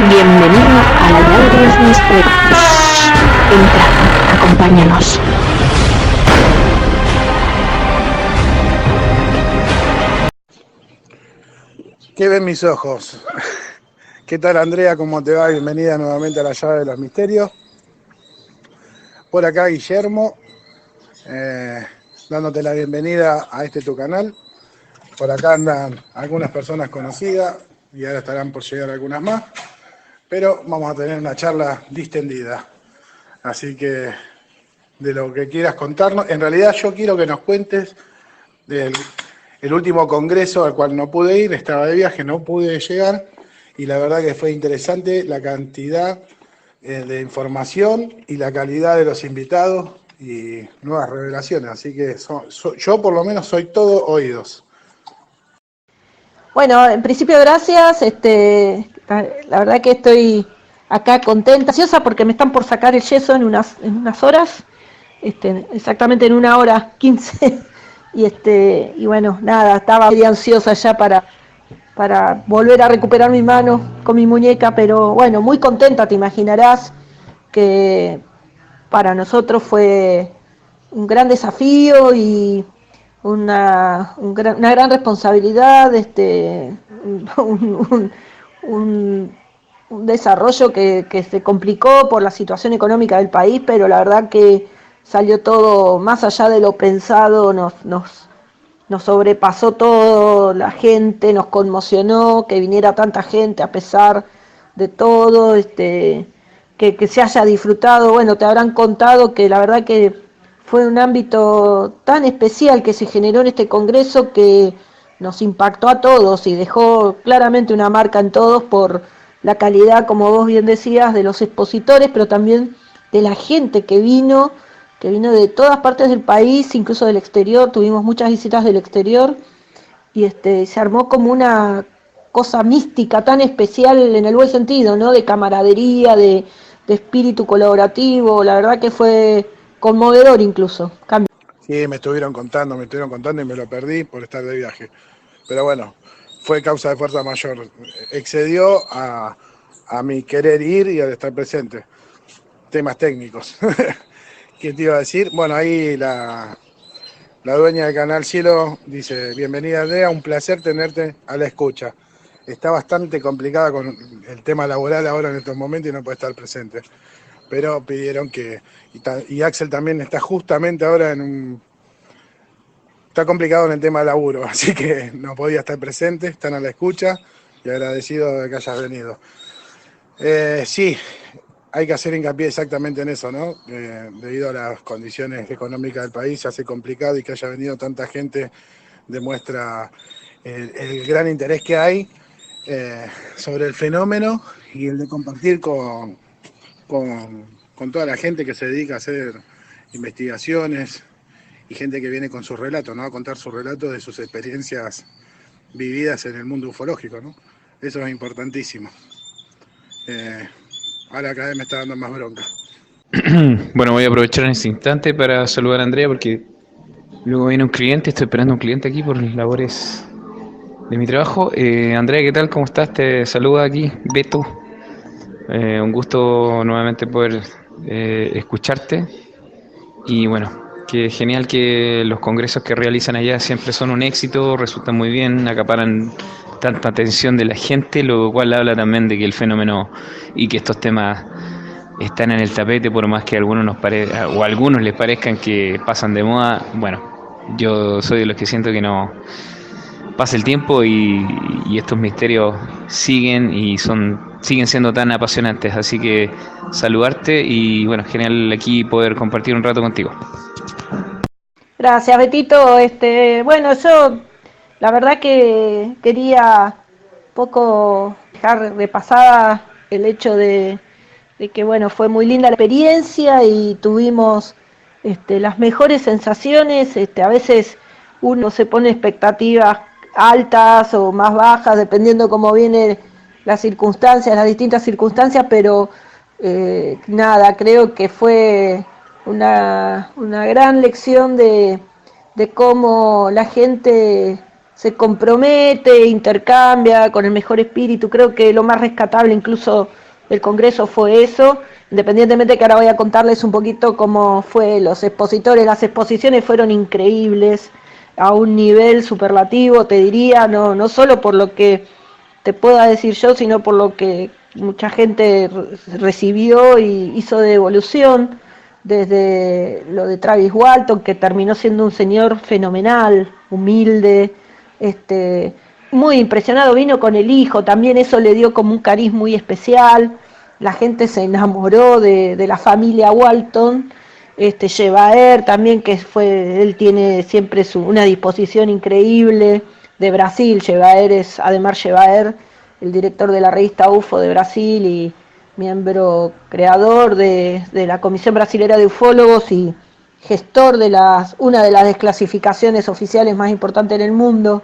Bienvenido a la llave de los misterios. Entra, acompáñanos. ¿Qué ven mis ojos? ¿Qué tal, Andrea? ¿Cómo te va? Bienvenida nuevamente a la llave de los misterios. Por acá Guillermo, dándote la bienvenida a tu canal. Por acá andan algunas personas conocidas y ahora estarán por llegar algunas más. Pero vamos a tener una charla distendida. Así que de lo que quieras contarnos. En realidad yo quiero que nos cuentes del el último congreso al cual no pude ir, estaba de viaje, no pude llegar. Y la verdad que fue interesante la cantidad de información y la calidad de los invitados y nuevas revelaciones. Así que yo por lo menos soy todo oídos. Bueno, en principio gracias. La verdad que estoy acá contenta, ansiosa porque me están por sacar el yeso en unas horas, exactamente en 1 hora 15. Y bueno, nada, estaba muy ansiosa ya para volver a recuperar mi mano con mi muñeca, pero bueno, muy contenta, te imaginarás que para nosotros fue un gran desafío y una gran responsabilidad, un, un, un desarrollo que se complicó por la situación económica del país, pero la verdad que salió todo más allá de lo pensado, nos sobrepasó todo, la gente nos conmocionó, que viniera tanta gente a pesar de todo, que se haya disfrutado. Bueno, te habrán contado que la verdad que fue un ámbito tan especial que se generó en este congreso que nos impactó a todos y dejó claramente una marca en todos por la calidad, como vos bien decías, de los expositores, pero también de la gente que vino de todas partes del país, incluso del exterior. Tuvimos muchas visitas del exterior y se armó como una cosa mística tan especial en el buen sentido, ¿no? De camaradería, de espíritu colaborativo. La verdad que fue conmovedor incluso. Sí, me estuvieron contando y me lo perdí por estar de viaje. Pero bueno, fue causa de fuerza mayor. Excedió a mi querer ir y al estar presente. Temas técnicos. ¿Qué te iba a decir? Bueno, ahí la dueña del canal Cielo dice: bienvenida, Andrea, un placer tenerte a la escucha. Está bastante complicada con el tema laboral ahora en estos momentos y no puede estar presente. Pero pidieron que... Y Axel también está justamente ahora está complicado en el tema de laburo, así que no podía estar presente, están a la escucha y agradecido de que hayas venido. Sí, hay que hacer hincapié exactamente en eso, ¿no? Debido a las condiciones económicas del país se hace complicado y que haya venido tanta gente demuestra el gran interés que hay sobre el fenómeno y el de compartir con toda la gente que se dedica a hacer investigaciones y gente que viene con sus relatos, ¿no? A contar sus relatos de sus experiencias vividas en el mundo ufológico, ¿no? Eso es importantísimo. Ahora cada vez me está dando más bronca. Bueno, voy a aprovechar en este instante para saludar a Andrea porque luego viene un cliente, estoy esperando un cliente aquí por labores de mi trabajo. Andrea, ¿qué tal? ¿Cómo estás? Te saluda aquí Beto. Un gusto nuevamente poder escucharte. Y bueno, que genial que los congresos que realizan allá siempre son un éxito, resultan muy bien, acaparan tanta atención de la gente, lo cual habla también de que el fenómeno y que estos temas están en el tapete, por más que a algunos o a algunos les parezcan que pasan de moda. Bueno, yo soy de los que siento que no pasa el tiempo y estos misterios siguen siendo tan apasionantes, así que saludarte y bueno, genial aquí poder compartir un rato contigo. Gracias, Betito. Bueno, yo la verdad que quería poco dejar repasada el hecho de que bueno, fue muy linda la experiencia y tuvimos las mejores sensaciones. A veces uno se pone expectativas altas o más bajas, dependiendo cómo vienen las circunstancias, las distintas circunstancias, pero nada, creo que fue una gran lección de cómo la gente se compromete, intercambia con el mejor espíritu. Creo que lo más rescatable incluso del Congreso fue eso, independientemente que ahora voy a contarles un poquito cómo fue los expositores. Las exposiciones fueron increíbles, a un nivel superlativo, te diría, no solo por lo que te pueda decir yo, sino por lo que mucha gente recibió y hizo de evolución, desde lo de Travis Walton, que terminó siendo un señor fenomenal, humilde, muy impresionado, vino con el hijo, también eso le dio como un cariz muy especial, la gente se enamoró de la familia Walton, Jevaer también, que él tiene siempre una disposición increíble, de Brasil. Jevaer es Ademar Jevaer, el director de la revista UFO de Brasil y miembro creador de la Comisión Brasilera de Ufólogos y gestor de una de las desclasificaciones oficiales más importantes en el mundo.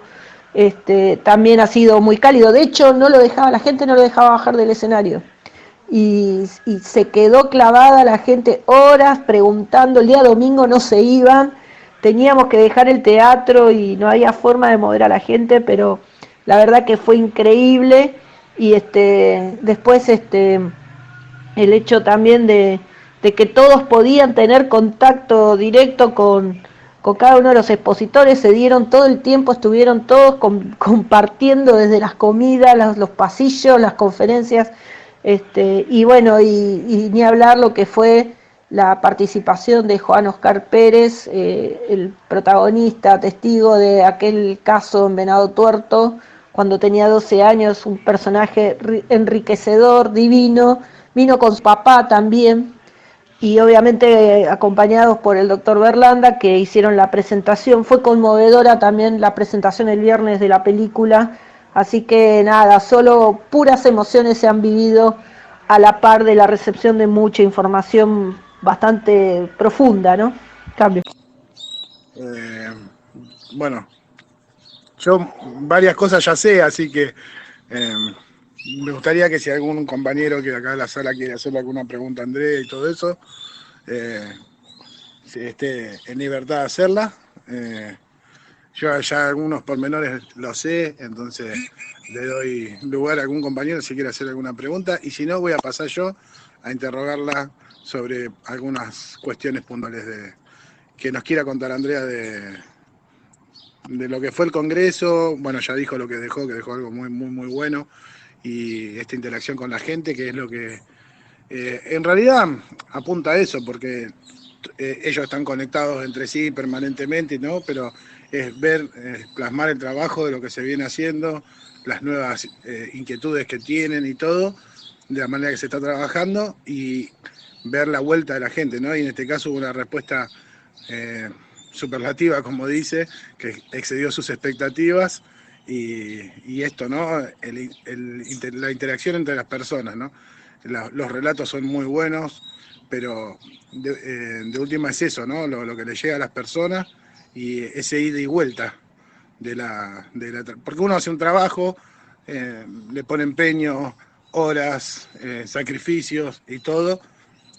También ha sido muy cálido, de hecho la gente no lo dejaba bajar del escenario y se quedó clavada la gente horas preguntando. El día domingo no se iban, teníamos que dejar el teatro y no había forma de mover a la gente, pero la verdad que fue increíble. Y después el hecho también de que todos podían tener contacto directo con cada uno de los expositores, se dieron todo el tiempo, estuvieron todos compartiendo desde las comidas, los pasillos, las conferencias, y bueno, y ni hablar lo que fue la participación de Juan Oscar Pérez, el protagonista, testigo de aquel caso en Venado Tuerto, cuando tenía 12 años, un personaje enriquecedor, divino, vino con su papá también, y obviamente acompañados por el doctor Berlanda, que hicieron la presentación. Fue conmovedora también la presentación el viernes de la película, así que nada, solo puras emociones se han vivido a la par de la recepción de mucha información bastante profunda, ¿no? Cambio. Bueno, yo varias cosas ya sé, así que me gustaría que si algún compañero que acá en la sala quiere hacerle alguna pregunta a Andrés y todo eso, esté en libertad de hacerla. Yo ya algunos pormenores los sé, entonces le doy lugar a algún compañero si quiere hacer alguna pregunta, y si no voy a pasar yo a interrogarla sobre algunas cuestiones puntuales que nos quiera contar Andrea de lo que fue el Congreso. Bueno, ya dijo lo que dejó algo muy, muy, muy bueno, y esta interacción con la gente, que es lo que en realidad apunta a eso, porque ellos están conectados entre sí permanentemente, ¿no? Pero es ver, plasmar el trabajo de lo que se viene haciendo, las nuevas inquietudes que tienen y todo, de la manera que se está trabajando, y ver la vuelta de la gente, ¿no? Y en este caso hubo una respuesta superlativa, como dice, que excedió sus expectativas, y esto, ¿no? La interacción entre las personas, ¿no? Los relatos son muy buenos, pero de última es eso, ¿no? Lo que le llega a las personas, y ese ida y vuelta porque uno hace un trabajo, le pone empeño, horas, sacrificios y todo,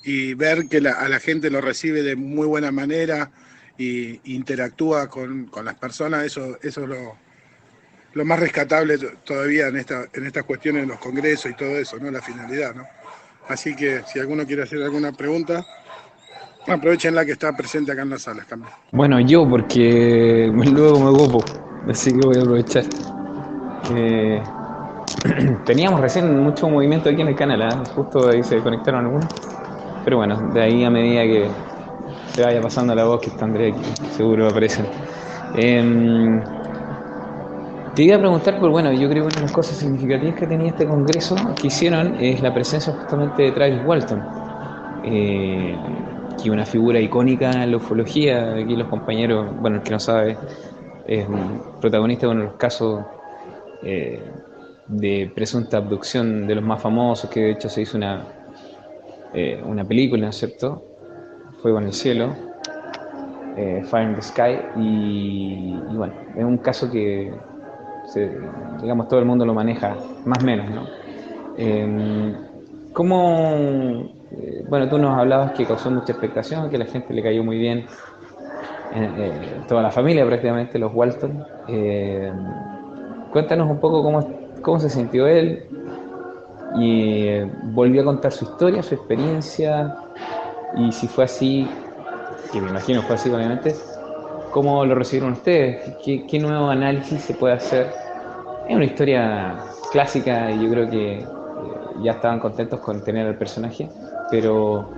y ver que a la gente lo recibe de muy buena manera y interactúa con las personas, eso es lo más rescatable todavía en estas cuestiones de los congresos y todo eso, ¿no? La finalidad, ¿no? Así que si alguno quiere hacer alguna pregunta, aprovechen la que está presente acá en la sala también. Bueno, yo porque luego me ocupo, así que voy a aprovechar. Teníamos recién mucho movimiento aquí en el canal, ¿eh? Justo ahí se conectaron algunos. Pero bueno, de ahí a medida que se vaya pasando la voz, que está Andrea aquí, seguro aparecen. Te iba a preguntar, pues bueno, yo creo que una de las cosas significativas que tenía este congreso que hicieron es la presencia justamente de Travis Walton, que es una figura icónica en la ufología. Aquí los compañeros, bueno, el que no sabe, es un protagonista de uno de los casos de presunta abducción de los más famosos, que de hecho se hizo una película, ¿no es cierto? Fuego en el cielo, Fire in the Sky, y bueno, es un caso que digamos todo el mundo lo maneja, más o menos, ¿no? ¿Cómo, bueno, tú nos hablabas que causó mucha expectación, que a la gente le cayó muy bien, toda la familia prácticamente, los Walton. Cuéntanos un poco cómo se sintió él y volvió a contar su historia, su experiencia, y si fue así, que me imagino fue así obviamente, ¿cómo lo recibieron ustedes? ¿Qué nuevo análisis se puede hacer? Es una historia clásica y yo creo que ya estaban contentos con tener al personaje, pero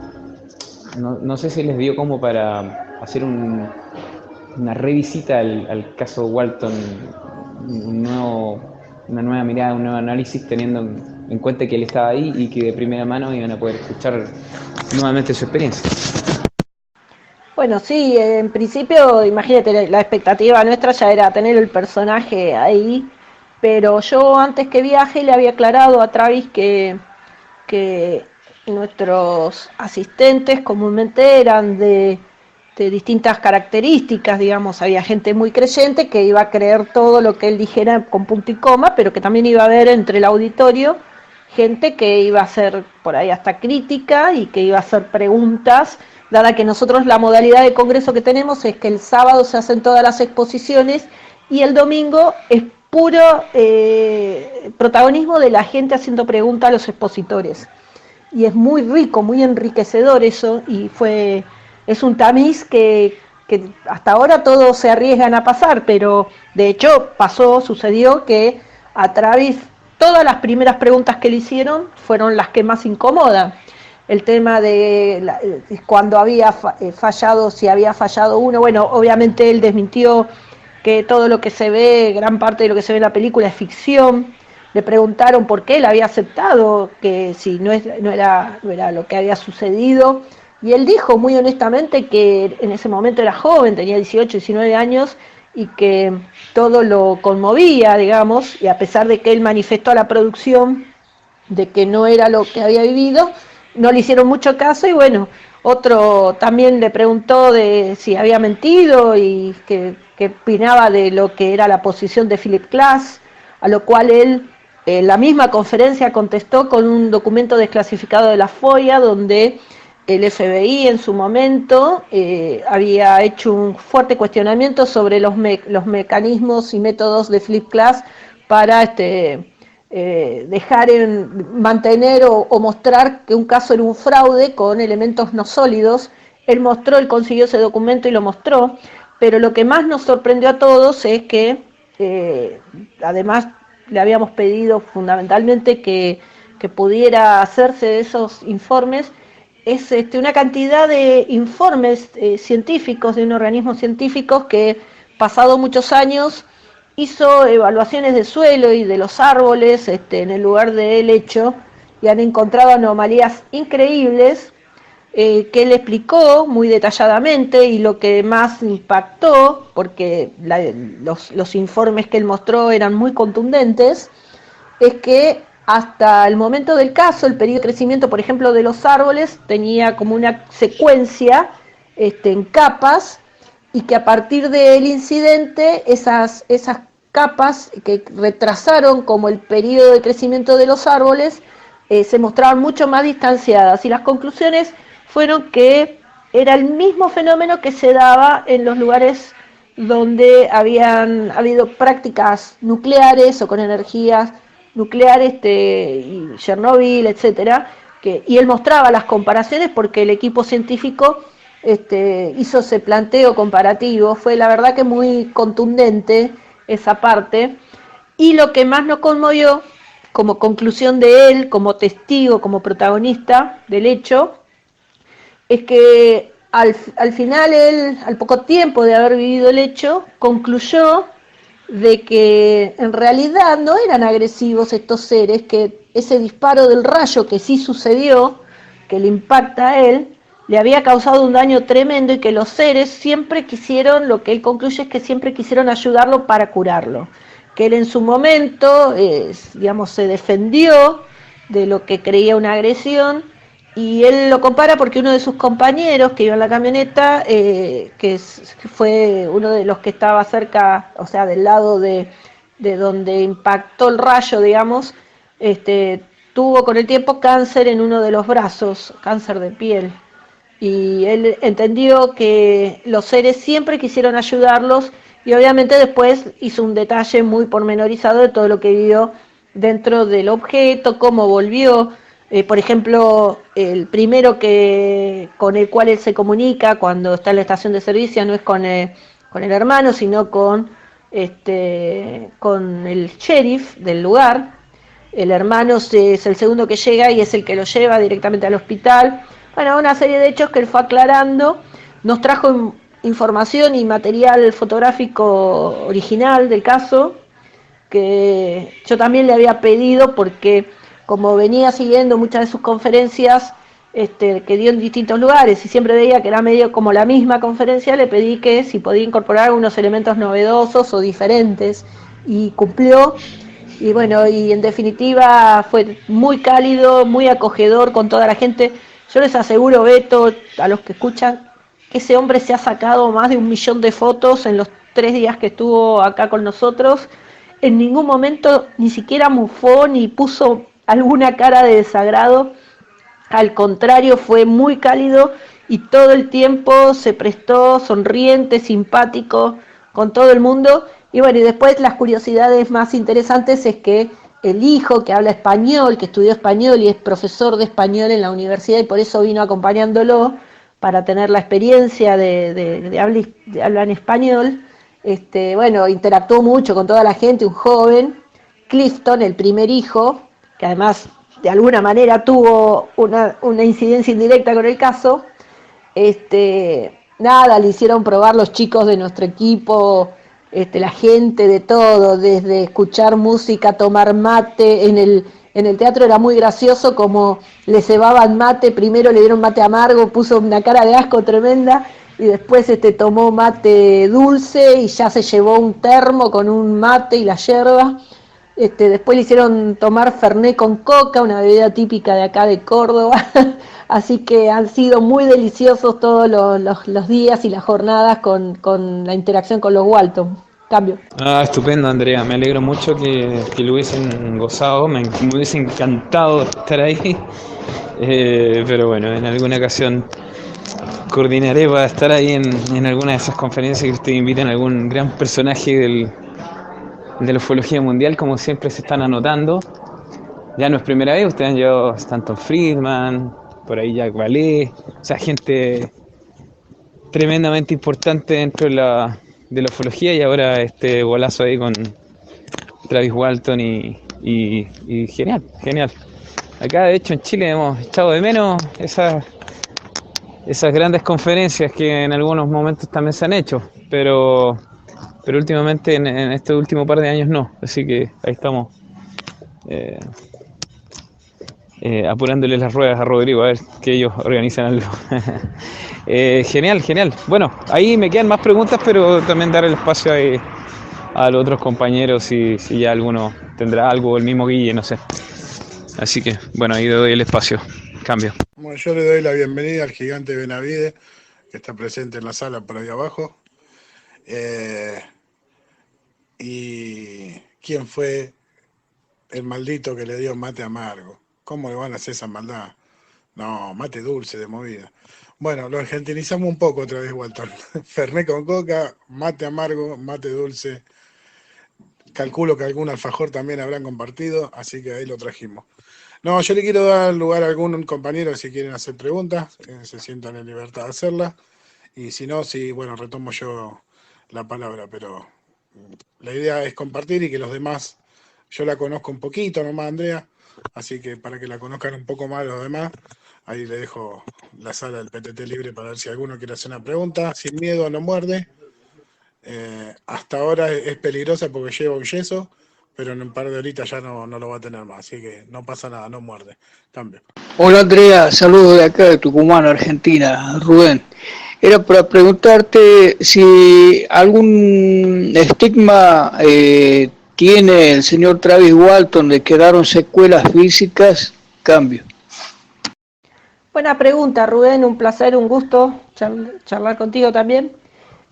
no sé si les dio como para hacer una revisita al caso Walton, una nueva mirada, un nuevo análisis, teniendo en cuenta que él estaba ahí y que de primera mano iban a poder escuchar nuevamente su experiencia. Bueno, sí, en principio, imagínate, la expectativa nuestra ya era tener el personaje ahí, pero yo antes que viaje le había aclarado a Travis que nuestros asistentes comúnmente eran de distintas características, digamos, había gente muy creyente que iba a creer todo lo que él dijera con punto y coma, pero que también iba a haber entre el auditorio gente que iba a hacer por ahí hasta crítica y que iba a hacer preguntas, dada que nosotros la modalidad de congreso que tenemos es que el sábado se hacen todas las exposiciones y el domingo es puro protagonismo de la gente haciendo preguntas a los expositores. Y es muy rico, muy enriquecedor eso, y es un tamiz que hasta ahora todos se arriesgan a pasar, pero de hecho sucedió que a Travis todas las primeras preguntas que le hicieron fueron las que más incomodan. El tema de cuando había fallado, si había fallado uno, bueno, obviamente él desmintió que todo lo que se ve, gran parte de lo que se ve en la película es ficción. Le preguntaron por qué él había aceptado, que si no era lo que había sucedido, y él dijo muy honestamente que en ese momento era joven, tenía 18, 19 años, y que todo lo conmovía, digamos, y a pesar de que él manifestó a la producción de que no era lo que había vivido, no le hicieron mucho caso, y bueno, otro también le preguntó de si había mentido y que opinaba de lo que era la posición de Philip Glass, a lo cual él en la misma conferencia contestó con un documento desclasificado de la FOIA donde el FBI en su momento había hecho un fuerte cuestionamiento sobre los mecanismos y métodos de Philip Glass para mantener o mostrar que un caso era un fraude con elementos no sólidos. Él consiguió ese documento y lo mostró, pero lo que más nos sorprendió a todos es que además le habíamos pedido fundamentalmente que pudiera hacerse de esos informes, es una cantidad de informes científicos de un organismo científico que, pasado muchos años, hizo evaluaciones de suelo y de los árboles en el lugar del hecho y han encontrado anomalías increíbles que él explicó muy detalladamente, y lo que más impactó, porque los informes que él mostró eran muy contundentes, es que hasta el momento del caso, el periodo de crecimiento, por ejemplo, de los árboles tenía como una secuencia en capas, y que a partir del incidente esas capas que retrasaron como el periodo de crecimiento de los árboles se mostraban mucho más distanciadas, y las conclusiones fueron que era el mismo fenómeno que se daba en los lugares donde habían habido prácticas nucleares o con energías nucleares, y Chernobyl, etcétera, y él mostraba las comparaciones porque el equipo científico hizo ese planteo comparativo. Fue la verdad que muy contundente esa parte, y lo que más nos conmovió como conclusión de él, como testigo, como protagonista del hecho, es que al final él, al poco tiempo de haber vivido el hecho, concluyó de que en realidad no eran agresivos estos seres, que ese disparo del rayo que sí sucedió, que le impacta a él, le había causado un daño tremendo, y que los seres siempre quisieron, lo que él concluye es que siempre quisieron ayudarlo para curarlo, que él en su momento, digamos, se defendió de lo que creía una agresión, y él lo compara porque uno de sus compañeros que iba en la camioneta, fue uno de los que estaba cerca, o sea, del lado de donde impactó el rayo, digamos, tuvo con el tiempo cáncer en uno de los brazos, cáncer de piel. y él entendió que los seres siempre quisieron ayudarlos y obviamente después hizo un detalle muy pormenorizado de todo lo que vivió dentro del objeto, cómo volvió. Por ejemplo, el primero con el cual él se comunica cuando está en la estación de servicio no es con el hermano, sino con el sheriff del lugar. El hermano es el segundo que llega y es el que lo lleva directamente al hospital. Bueno, una serie de hechos que él fue aclarando. Nos trajo información y material fotográfico original del caso, que yo también le había pedido porque como venía siguiendo muchas de sus conferencias que dio en distintos lugares y siempre veía que era medio como la misma conferencia, le pedí que si podía incorporar unos elementos novedosos o diferentes y cumplió. Y bueno, y en definitiva fue muy cálido, muy acogedor con toda la gente. Yo les aseguro, Beto, a los que escuchan, que ese hombre se ha sacado más de 1.000.000 de fotos en los 3 días que estuvo acá con nosotros. En ningún momento ni siquiera mufó ni puso alguna cara de desagrado. Al contrario, fue muy cálido y todo el tiempo se prestó sonriente, simpático con todo el mundo. Y bueno, y después las curiosidades más interesantes es que el hijo que habla español, que estudió español y es profesor de español en la universidad y por eso vino acompañándolo para tener la experiencia de habla en español, bueno, interactuó mucho con toda la gente, un joven, Clifton, el primer hijo, que además de alguna manera tuvo una incidencia indirecta con el caso. Nada, le hicieron probar los chicos de nuestro equipo, la gente de todo, desde escuchar música, tomar mate. En el teatro era muy gracioso como le cebaban mate, primero le dieron mate amargo, puso una cara de asco tremenda y después tomó mate dulce y ya se llevó un termo con un mate y la yerba. Después le hicieron tomar fernet con coca, una bebida típica de acá de Córdoba. Así que han sido muy deliciosos todos los días y las jornadas con la interacción con los Walton. Cambio. Ah, estupendo, Andrea. Me alegro mucho que lo hubiesen gozado. Me hubiese encantado estar ahí. Pero bueno, en alguna ocasión coordinaré para estar ahí en alguna de esas conferencias que ustedes invitan a algún gran personaje de la ufología mundial, como siempre se están anotando. Ya no es primera vez, ustedes han llevado a Stanton Friedman, por ahí Jack Vallée, o sea, gente tremendamente importante dentro de la ufología, y ahora este golazo ahí con Travis Walton y genial, genial. Acá de hecho en Chile hemos echado de menos esas grandes conferencias que en algunos momentos también se han hecho, pero últimamente en este último par de años no, así que ahí estamos apurándole las ruedas a Rodrigo a ver que ellos organizan algo. Genial, genial. Bueno, ahí me quedan más preguntas, pero también dar el espacio ahí a los otros compañeros si ya alguno tendrá algo, el mismo Guille, no sé. Así que, bueno, ahí le doy el espacio. Cambio. Bueno, yo le doy la bienvenida al gigante Benavide, que está presente en la sala por ahí abajo. ¿Y quién fue el maldito que le dio mate amargo? ¿Cómo le van a hacer esa maldad? No, mate dulce de movida. Bueno, lo argentinizamos un poco otra vez, Walton. Fernet con coca, mate amargo, mate dulce. Calculo que algún alfajor también habrán compartido, así que ahí lo trajimos. No, yo le quiero dar lugar a algún compañero si quieren hacer preguntas, se sientan en libertad de hacerlas. Y si no, bueno, retomo yo la palabra, pero la idea es compartir y que los demás, yo la conozco un poquito nomás, Andrea, así que para que la conozcan un poco más los demás, ahí le dejo la sala del PTT libre para ver si alguno quiere hacer una pregunta. Sin miedo, no muerde. Hasta ahora es peligrosa porque lleva un yeso, pero en un par de horitas ya no lo va a tener más, así que no pasa nada, no muerde. Cambio. Hola Andrea, saludos de acá de Tucumán, Argentina, Rubén. Era para preguntarte si algún estigma tiene el señor Travis Walton, le quedaron secuelas físicas. Cambio. Buena pregunta, Rubén, un placer, un gusto charlar contigo también.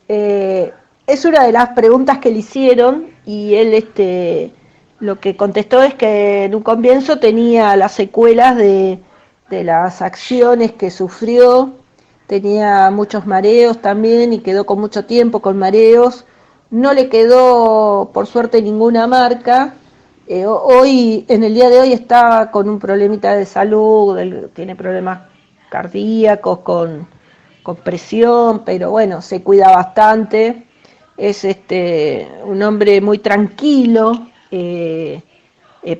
Es una de las preguntas que le hicieron y él lo que contestó es que en un comienzo tenía las secuelas de las acciones que sufrió tenía muchos mareos también y quedó con mucho tiempo con mareos. No le quedó, por suerte, ninguna marca. Hoy, en el día de hoy, está con un problemita de salud, tiene problemas cardíacos, con presión, pero bueno, se cuida bastante. Es un hombre muy tranquilo,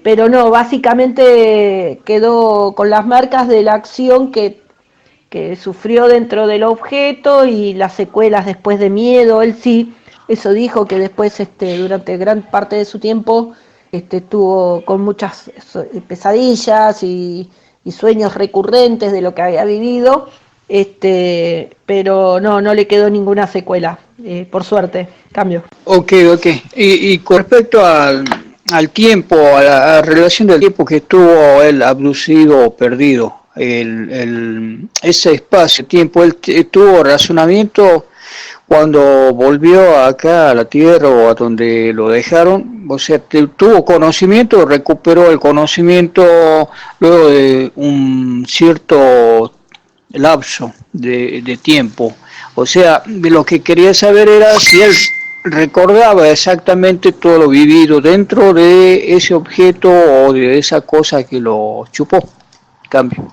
pero no, básicamente quedó con las marcas de la acción que sufrió dentro del objeto y las secuelas después de miedo. Él sí, eso dijo, que después durante gran parte de su tiempo tuvo con muchas pesadillas y sueños recurrentes de lo que había vivido, pero no le quedó ninguna secuela, por suerte. Cambio. Ok, ok. Y con respecto al tiempo, a la relación del tiempo que estuvo él abducido o perdido, ese espacio, tiempo, él tuvo razonamiento cuando volvió acá a la Tierra o a donde lo dejaron, o sea, tuvo conocimiento, recuperó el conocimiento luego de un cierto lapso de tiempo. O sea, lo que quería saber era si él recordaba exactamente todo lo vivido dentro de ese objeto o de esa cosa que lo chupó. Cambio.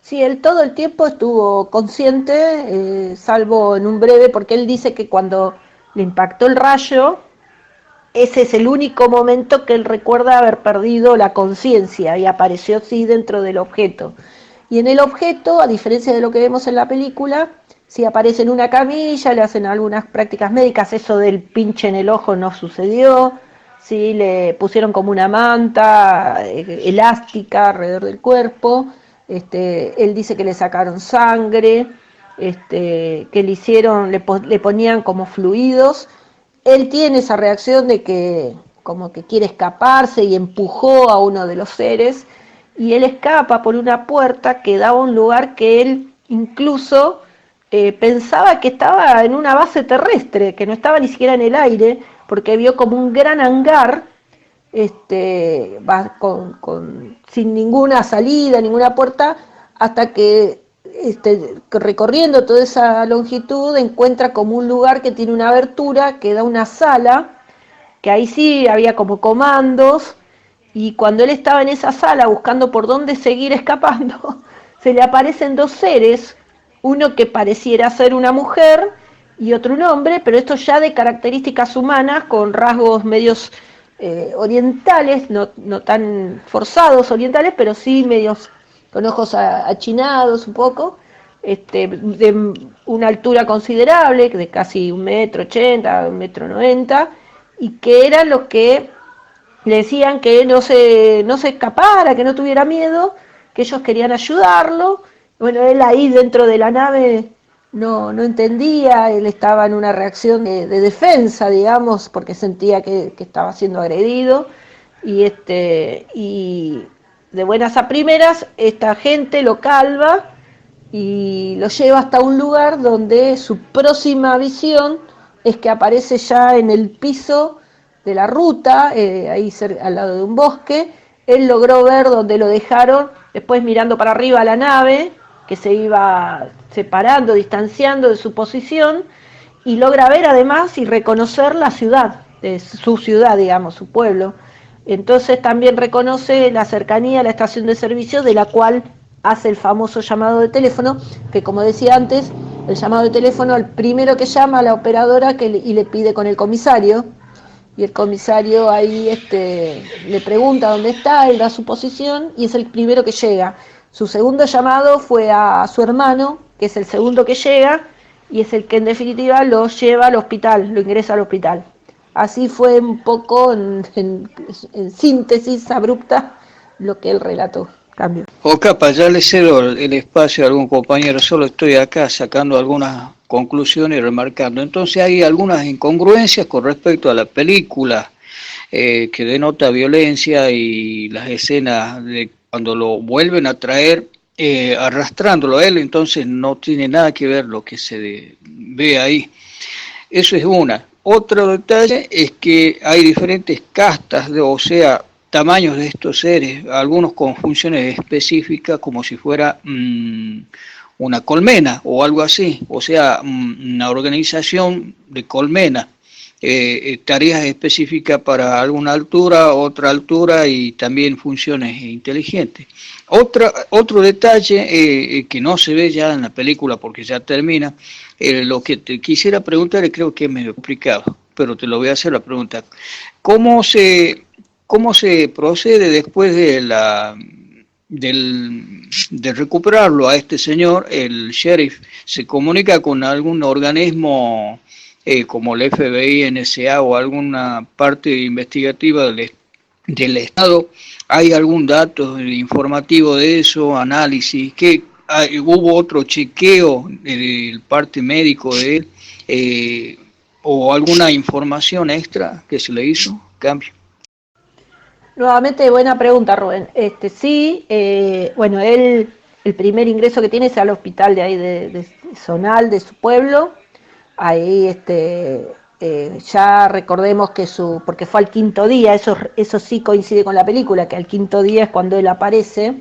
Sí, él todo el tiempo estuvo consciente, salvo en un breve, porque él dice que cuando le impactó el rayo, ese es el único momento que él recuerda haber perdido la conciencia y apareció sí dentro del objeto. Y en el objeto, a diferencia de lo que vemos en la película, sí aparece en una camilla, le hacen algunas prácticas médicas, eso del pinche en el ojo no sucedió, sí le pusieron como una manta elástica alrededor del cuerpo. Él dice que le sacaron sangre, que le hicieron, le ponían como fluidos. Él tiene esa reacción de que como que quiere escaparse y empujó a uno de los seres, y él escapa por una puerta que daba a un lugar que él incluso pensaba que estaba en una base terrestre, que no estaba ni siquiera en el aire, porque vio como un gran hangar sin ninguna salida, ninguna puerta, hasta que recorriendo toda esa longitud encuentra como un lugar que tiene una abertura que da una sala, que ahí sí había como comandos, y cuando él estaba en esa sala buscando por dónde seguir escapando, se le aparecen dos seres, uno que pareciera ser una mujer y otro un hombre, pero esto ya de características humanas, con rasgos medios orientales, no tan forzados orientales, pero sí medios con ojos achinados un poco, de una altura considerable, de casi 1,80 m, 1,90 m, y que eran los que le decían que no se escapara, que no tuviera miedo, que ellos querían ayudarlo. Bueno, él ahí dentro de la nave no entendía, él estaba en una reacción de defensa, digamos, porque sentía que estaba siendo agredido, y de buenas a primeras esta gente lo calva y lo lleva hasta un lugar donde su próxima visión es que aparece ya en el piso de la ruta, ahí al lado de un bosque. Él logró ver donde lo dejaron, después mirando para arriba a la nave, que se iba separando, distanciando de su posición, y logra ver además y reconocer la ciudad, su ciudad, digamos, su pueblo. Entonces también reconoce la cercanía a la estación de servicio, de la cual hace el famoso llamado de teléfono, que como decía antes, el llamado de teléfono, el primero que llama a la operadora y le pide con el comisario, y el comisario ahí le pregunta dónde está, él da su posición y es el primero que llega. Su segundo llamado fue a su hermano, que es el segundo que llega, y es el que en definitiva lo lleva al hospital, lo ingresa al hospital. Así fue un poco en síntesis abrupta lo que él relató. Cambio. O capa, ya le cedo el espacio a algún compañero, solo estoy acá sacando algunas conclusiones y remarcando. Entonces hay algunas incongruencias con respecto a la película que denota violencia y las escenas de cuando lo vuelven a traer arrastrándolo a él, entonces no tiene nada que ver lo que se ve ahí. Eso es una. Otro detalle es que hay diferentes castas, o sea, tamaños de estos seres, algunos con funciones específicas como si fuera una colmena o algo así, o sea, una organización de colmena, tareas específicas para alguna altura, otra altura y también funciones inteligentes. Otro detalle que no se ve ya en la película porque ya termina, lo que te quisiera preguntar, y creo que es medio complicado, pero te lo voy a hacer la pregunta. ¿Cómo cómo se procede después de recuperarlo a este señor? El sheriff se comunica con algún organismo como el FBI, NSA o alguna parte investigativa del Estado. ¿Hay algún dato informativo de eso, análisis? ¿Hubo otro chequeo del parte médico de él? ¿O alguna información extra que se le hizo? Cambio. Nuevamente, buena pregunta, Rubén. Sí, bueno, él, el primer ingreso que tiene es al hospital de ahí de zonal de su pueblo. Ahí, ya recordemos que porque fue al quinto día, eso sí coincide con la película, que al quinto día es cuando él aparece,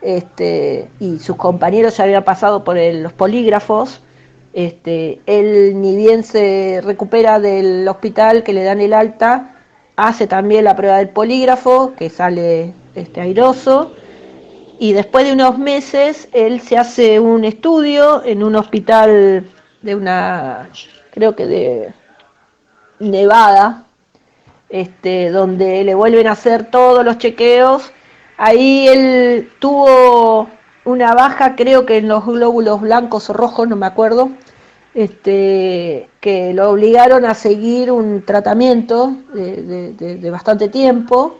y sus compañeros ya habían pasado por los polígrafos. Él ni bien se recupera del hospital que le dan el alta, hace también la prueba del polígrafo, que sale airoso, y después de unos meses él se hace un estudio en un hospital creo que de Nevada, donde le vuelven a hacer todos los chequeos. Ahí él tuvo una baja, creo que en los glóbulos blancos o rojos, no me acuerdo, que lo obligaron a seguir un tratamiento de bastante tiempo.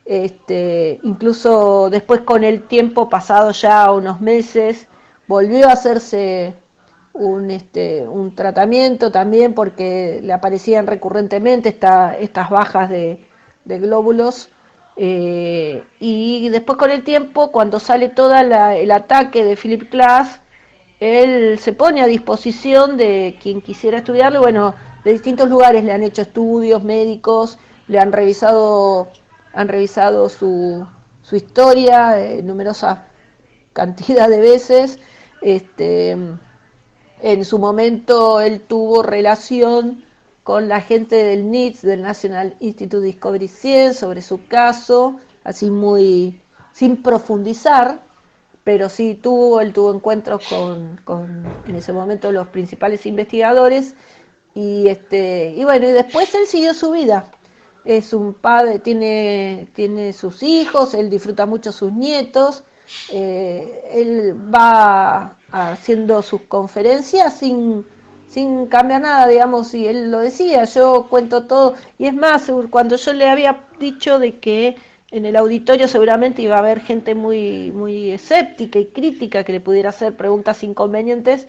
Incluso después, con el tiempo pasado ya unos meses, volvió a hacerse un tratamiento también porque le aparecían recurrentemente estas bajas de glóbulos. Y después, con el tiempo, cuando sale todo el ataque de Philip Glass, él se pone a disposición de quien quisiera estudiarlo. Bueno, de distintos lugares le han hecho estudios médicos, le han revisado su historia numerosa cantidad de veces. En su momento él tuvo relación con la gente del NIDS, del National Institute of Discovery Science, sobre su caso, así muy sin profundizar, pero sí él tuvo encuentros con en ese momento los principales investigadores, y bueno, y después él siguió su vida. Es un padre, tiene sus hijos, él disfruta mucho sus nietos. Él va haciendo sus conferencias sin cambiar nada, digamos, y él lo decía: yo cuento todo. Y es más, cuando yo le había dicho de que en el auditorio seguramente iba a haber gente muy, muy escéptica y crítica que le pudiera hacer preguntas inconvenientes,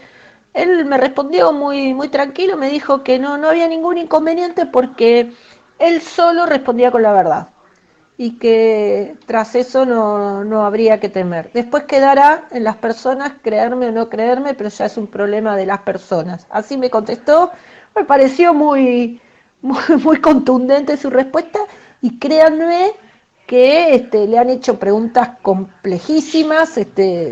él me respondió muy, muy tranquilo, me dijo que no había ningún inconveniente porque él solo respondía con la verdad y que tras eso no habría que temer. Después quedará en las personas creerme o no creerme, pero ya es un problema de las personas. Así me contestó. Me pareció muy, muy, muy contundente su respuesta, y créanme que le han hecho preguntas complejísimas,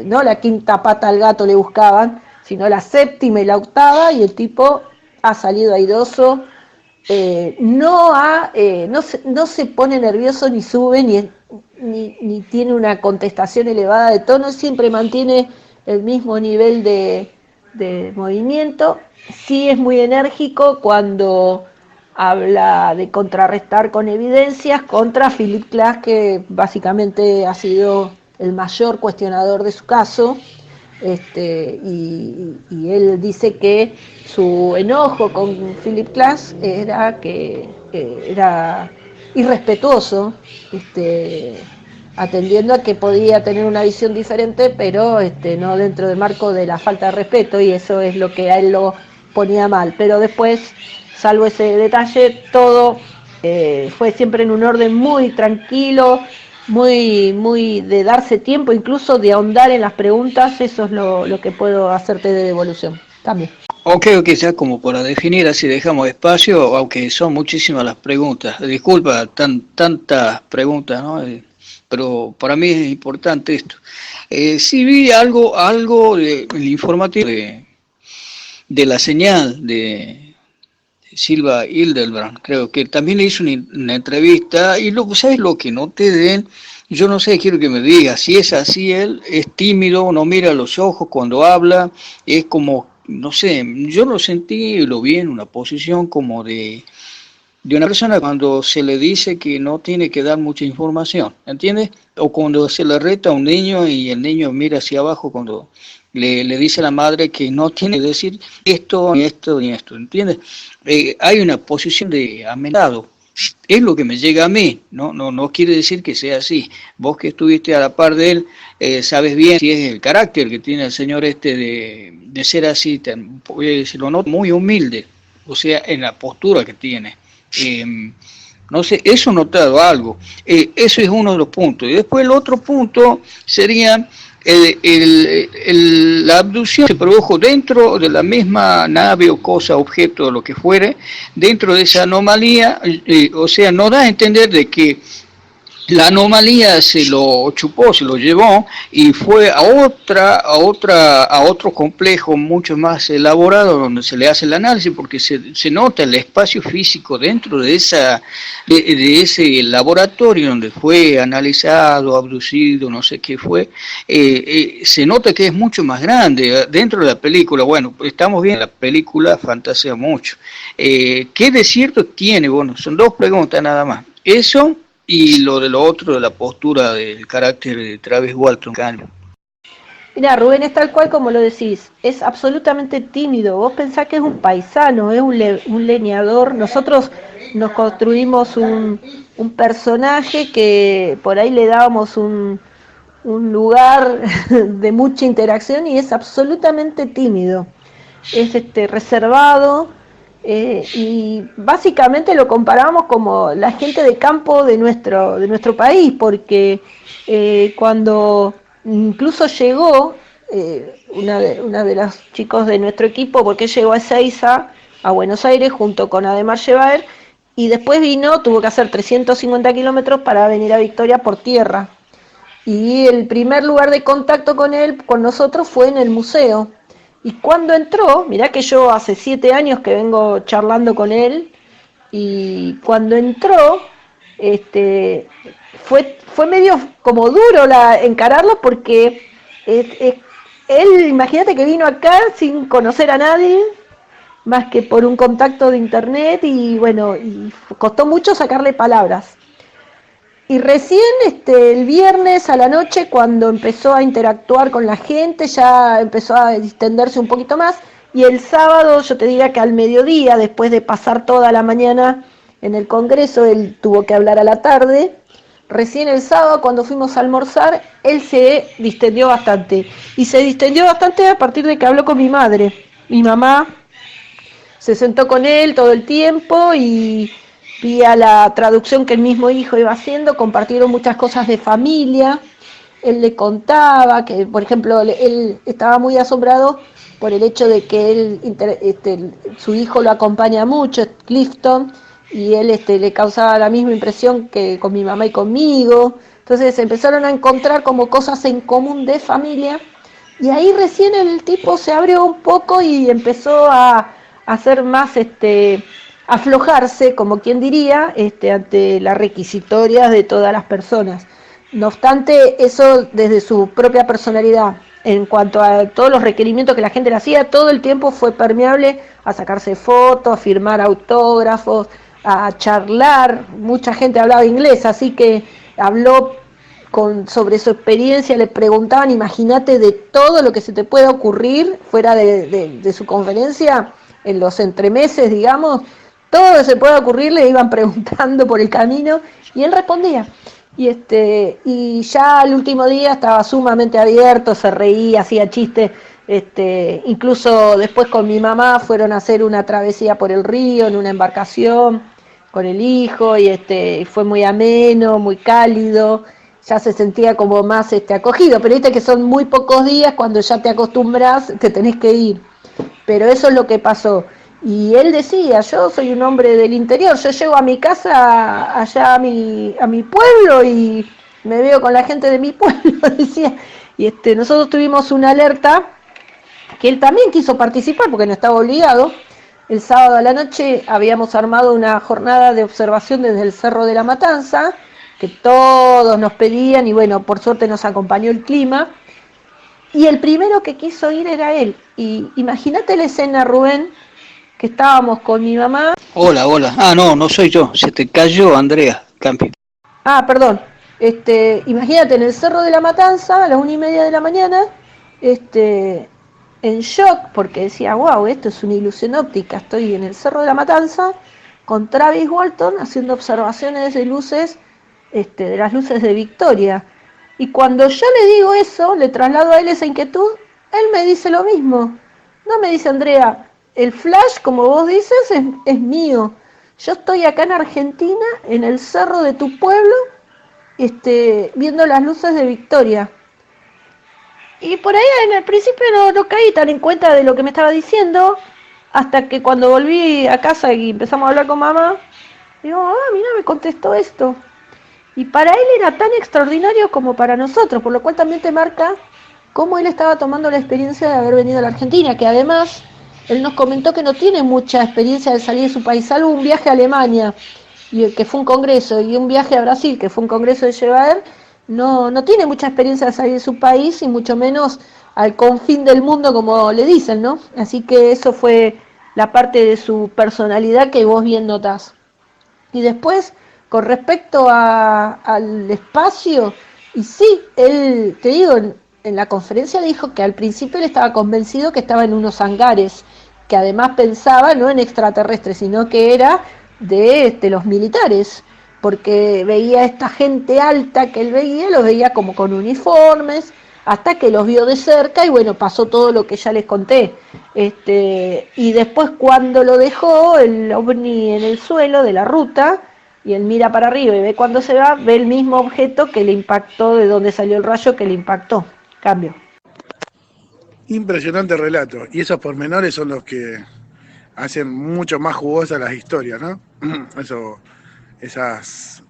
no la quinta pata al gato le buscaban, sino la séptima y la octava, y el tipo ha salido airoso. No se pone nervioso, ni sube, ni tiene una contestación elevada de tono, siempre mantiene el mismo nivel de movimiento. Sí es muy enérgico cuando habla de contrarrestar con evidencias contra Philip Glass, que básicamente ha sido el mayor cuestionador de su caso. Y él dice que su enojo con Philip Glass era que era irrespetuoso, atendiendo a que podía tener una visión diferente, pero no dentro del marco de la falta de respeto, y eso es lo que a él lo ponía mal. Pero después, salvo ese detalle, todo fue siempre en un orden muy tranquilo, muy, muy de darse tiempo, incluso de ahondar en las preguntas. Eso es lo que puedo hacerte de devolución también. Ok, ya como para definir, así dejamos espacio, aunque son muchísimas las preguntas. Disculpa, tantas preguntas, ¿no? pero para mí es importante esto. Sí vi algo del informativo de la señal de Silva Hildebrand, creo que también le hizo una entrevista, y luego, ¿sabes lo que noté de él? Yo no sé, quiero que me diga, si es así, él es tímido, no mira a los ojos cuando habla, es como, no sé, yo lo sentí y lo vi en una posición como de una persona cuando se le dice que no tiene que dar mucha información, ¿entiendes? O cuando se le reta a un niño y el niño mira hacia abajo cuando le dice a la madre que no tiene que decir esto, ni esto, ni esto, ¿entiendes? Hay una posición de amenazado. Es lo que me llega a mí, no quiere decir que sea así. Vos que estuviste a la par de él, sabes bien si es el carácter que tiene el señor este de ser así, se lo noto muy humilde, o sea, en la postura que tiene. No sé, eso notado algo. Eso es uno de los puntos. Y después el otro punto sería la abducción se produjo dentro de la misma nave o cosa, objeto o lo que fuere, dentro de esa anomalía, o sea, no da a entender de que la anomalía se lo chupó, se lo llevó y fue a otro complejo mucho más elaborado donde se le hace el análisis, porque se nota el espacio físico dentro de ese laboratorio donde fue analizado, abducido, no sé qué fue, se nota que es mucho más grande dentro de la película. Bueno, estamos viendo la película, fantasea mucho. ¿Qué de cierto tiene? Bueno, son dos preguntas nada más. Eso y lo otro de la postura del carácter de Travis Walton. Mira, Rubén es tal cual como lo decís, es absolutamente tímido. Vos pensás que es un paisano, es un leñador. Nosotros nos construimos un personaje que por ahí le dábamos un lugar de mucha interacción y es absolutamente tímido. Es reservado. Y básicamente lo comparamos como la gente de campo de nuestro país, porque cuando incluso llegó una de los chicos de nuestro equipo, porque llegó a Ezeiza, a Buenos Aires, junto con Ademar Shebaer, y después tuvo que hacer 350 kilómetros para venir a Victoria por tierra. Y el primer lugar de contacto con nosotros, fue en el museo. Y cuando entró, mirá que yo hace 7 años que vengo charlando con él, y cuando entró, fue medio como duro encararlo, porque él, imagínate que vino acá sin conocer a nadie, más que por un contacto de internet, y bueno, y costó mucho sacarle palabras. Y recién el viernes a la noche, cuando empezó a interactuar con la gente, ya empezó a distenderse un poquito más, y el sábado, yo te diría que al mediodía, después de pasar toda la mañana en el Congreso, él tuvo que hablar a la tarde. Recién el sábado, cuando fuimos a almorzar, él se distendió bastante. Y se distendió bastante a partir de que habló con mi madre. Mi mamá se sentó con él todo el tiempo y vía la traducción que el mismo hijo iba haciendo, compartieron muchas cosas de familia. Él le contaba que, por ejemplo, él estaba muy asombrado por el hecho de que su hijo lo acompaña mucho, Clifton, y él le causaba la misma impresión que con mi mamá y conmigo. Entonces empezaron a encontrar como cosas en común de familia, y ahí recién el tipo se abrió un poco y empezó a hacer más aflojarse, como quien diría, ante las requisitorias de todas las personas. No obstante, eso desde su propia personalidad, en cuanto a todos los requerimientos que la gente le hacía, todo el tiempo fue permeable a sacarse fotos, a firmar autógrafos, a charlar. Mucha gente hablaba inglés, así que habló sobre su experiencia, le preguntaban, imagínate, de todo lo que se te pueda ocurrir fuera de su conferencia, en los entremeses, digamos. Todo lo que se pueda ocurrir le iban preguntando por el camino y él respondía. Y ya el último día estaba sumamente abierto, se reía, hacía chistes. Incluso después con mi mamá fueron a hacer una travesía por el río en una embarcación con el hijo, y fue muy ameno, muy cálido. Ya se sentía como más acogido, pero viste que son muy pocos días, cuando ya te acostumbras te tenés que ir. Pero eso es lo que pasó. Y él decía, yo soy un hombre del interior, yo llego a mi casa, allá a mi pueblo, y me veo con la gente de mi pueblo, decía. Y nosotros tuvimos una alerta que él también quiso participar porque no estaba obligado. El sábado a la noche habíamos armado una jornada de observación desde el Cerro de la Matanza, que todos nos pedían y bueno, por suerte nos acompañó el clima. Y el primero que quiso ir era él. Y imagínate la escena, Rubén, que estábamos con mi mamá. Hola, hola. Ah, no, no soy yo. Se te cayó, Andrea Campi. Ah, perdón. Imagínate en el Cerro de la Matanza a las 1:30 de la mañana, en shock, porque decía, wow, esto es una ilusión óptica. Estoy en el Cerro de la Matanza con Travis Walton haciendo observaciones de luces, de las luces de Victoria. Y cuando yo le digo eso, le traslado a él esa inquietud, él me dice lo mismo. No me dice, Andrea, el flash, como vos dices, es mío. Yo estoy acá en Argentina, en el cerro de tu pueblo, viendo las luces de Victoria. Y por ahí en el principio no caí tan en cuenta de lo que me estaba diciendo, hasta que cuando volví a casa y empezamos a hablar con mamá, digo, mira, me contestó esto. Y para él era tan extraordinario como para nosotros, por lo cual también te marca cómo él estaba tomando la experiencia de haber venido a la Argentina, que además él nos comentó que no tiene mucha experiencia de salir de su país, salvo un viaje a Alemania, que fue un congreso, y un viaje a Brasil, que fue un congreso de Llevaer. No tiene mucha experiencia de salir de su país y mucho menos al confín del mundo, como le dicen, ¿no? Así que eso fue la parte de su personalidad que vos bien notás. Y después, con respecto al espacio, y sí, él, te digo, en la conferencia dijo que al principio él estaba convencido que estaba en unos hangares, que además pensaba no en extraterrestres, sino que era de los militares, porque veía a esta gente alta que él veía, los veía como con uniformes, hasta que los vio de cerca y bueno, pasó todo lo que ya les conté. Y después cuando lo dejó el ovni en el suelo de la ruta, y él mira para arriba y ve cuando se va, ve el mismo objeto que le impactó, de donde salió el rayo que le impactó. Cambio. Impresionante relato. Y esos pormenores son los que hacen mucho más jugosas las historias, ¿no? Esas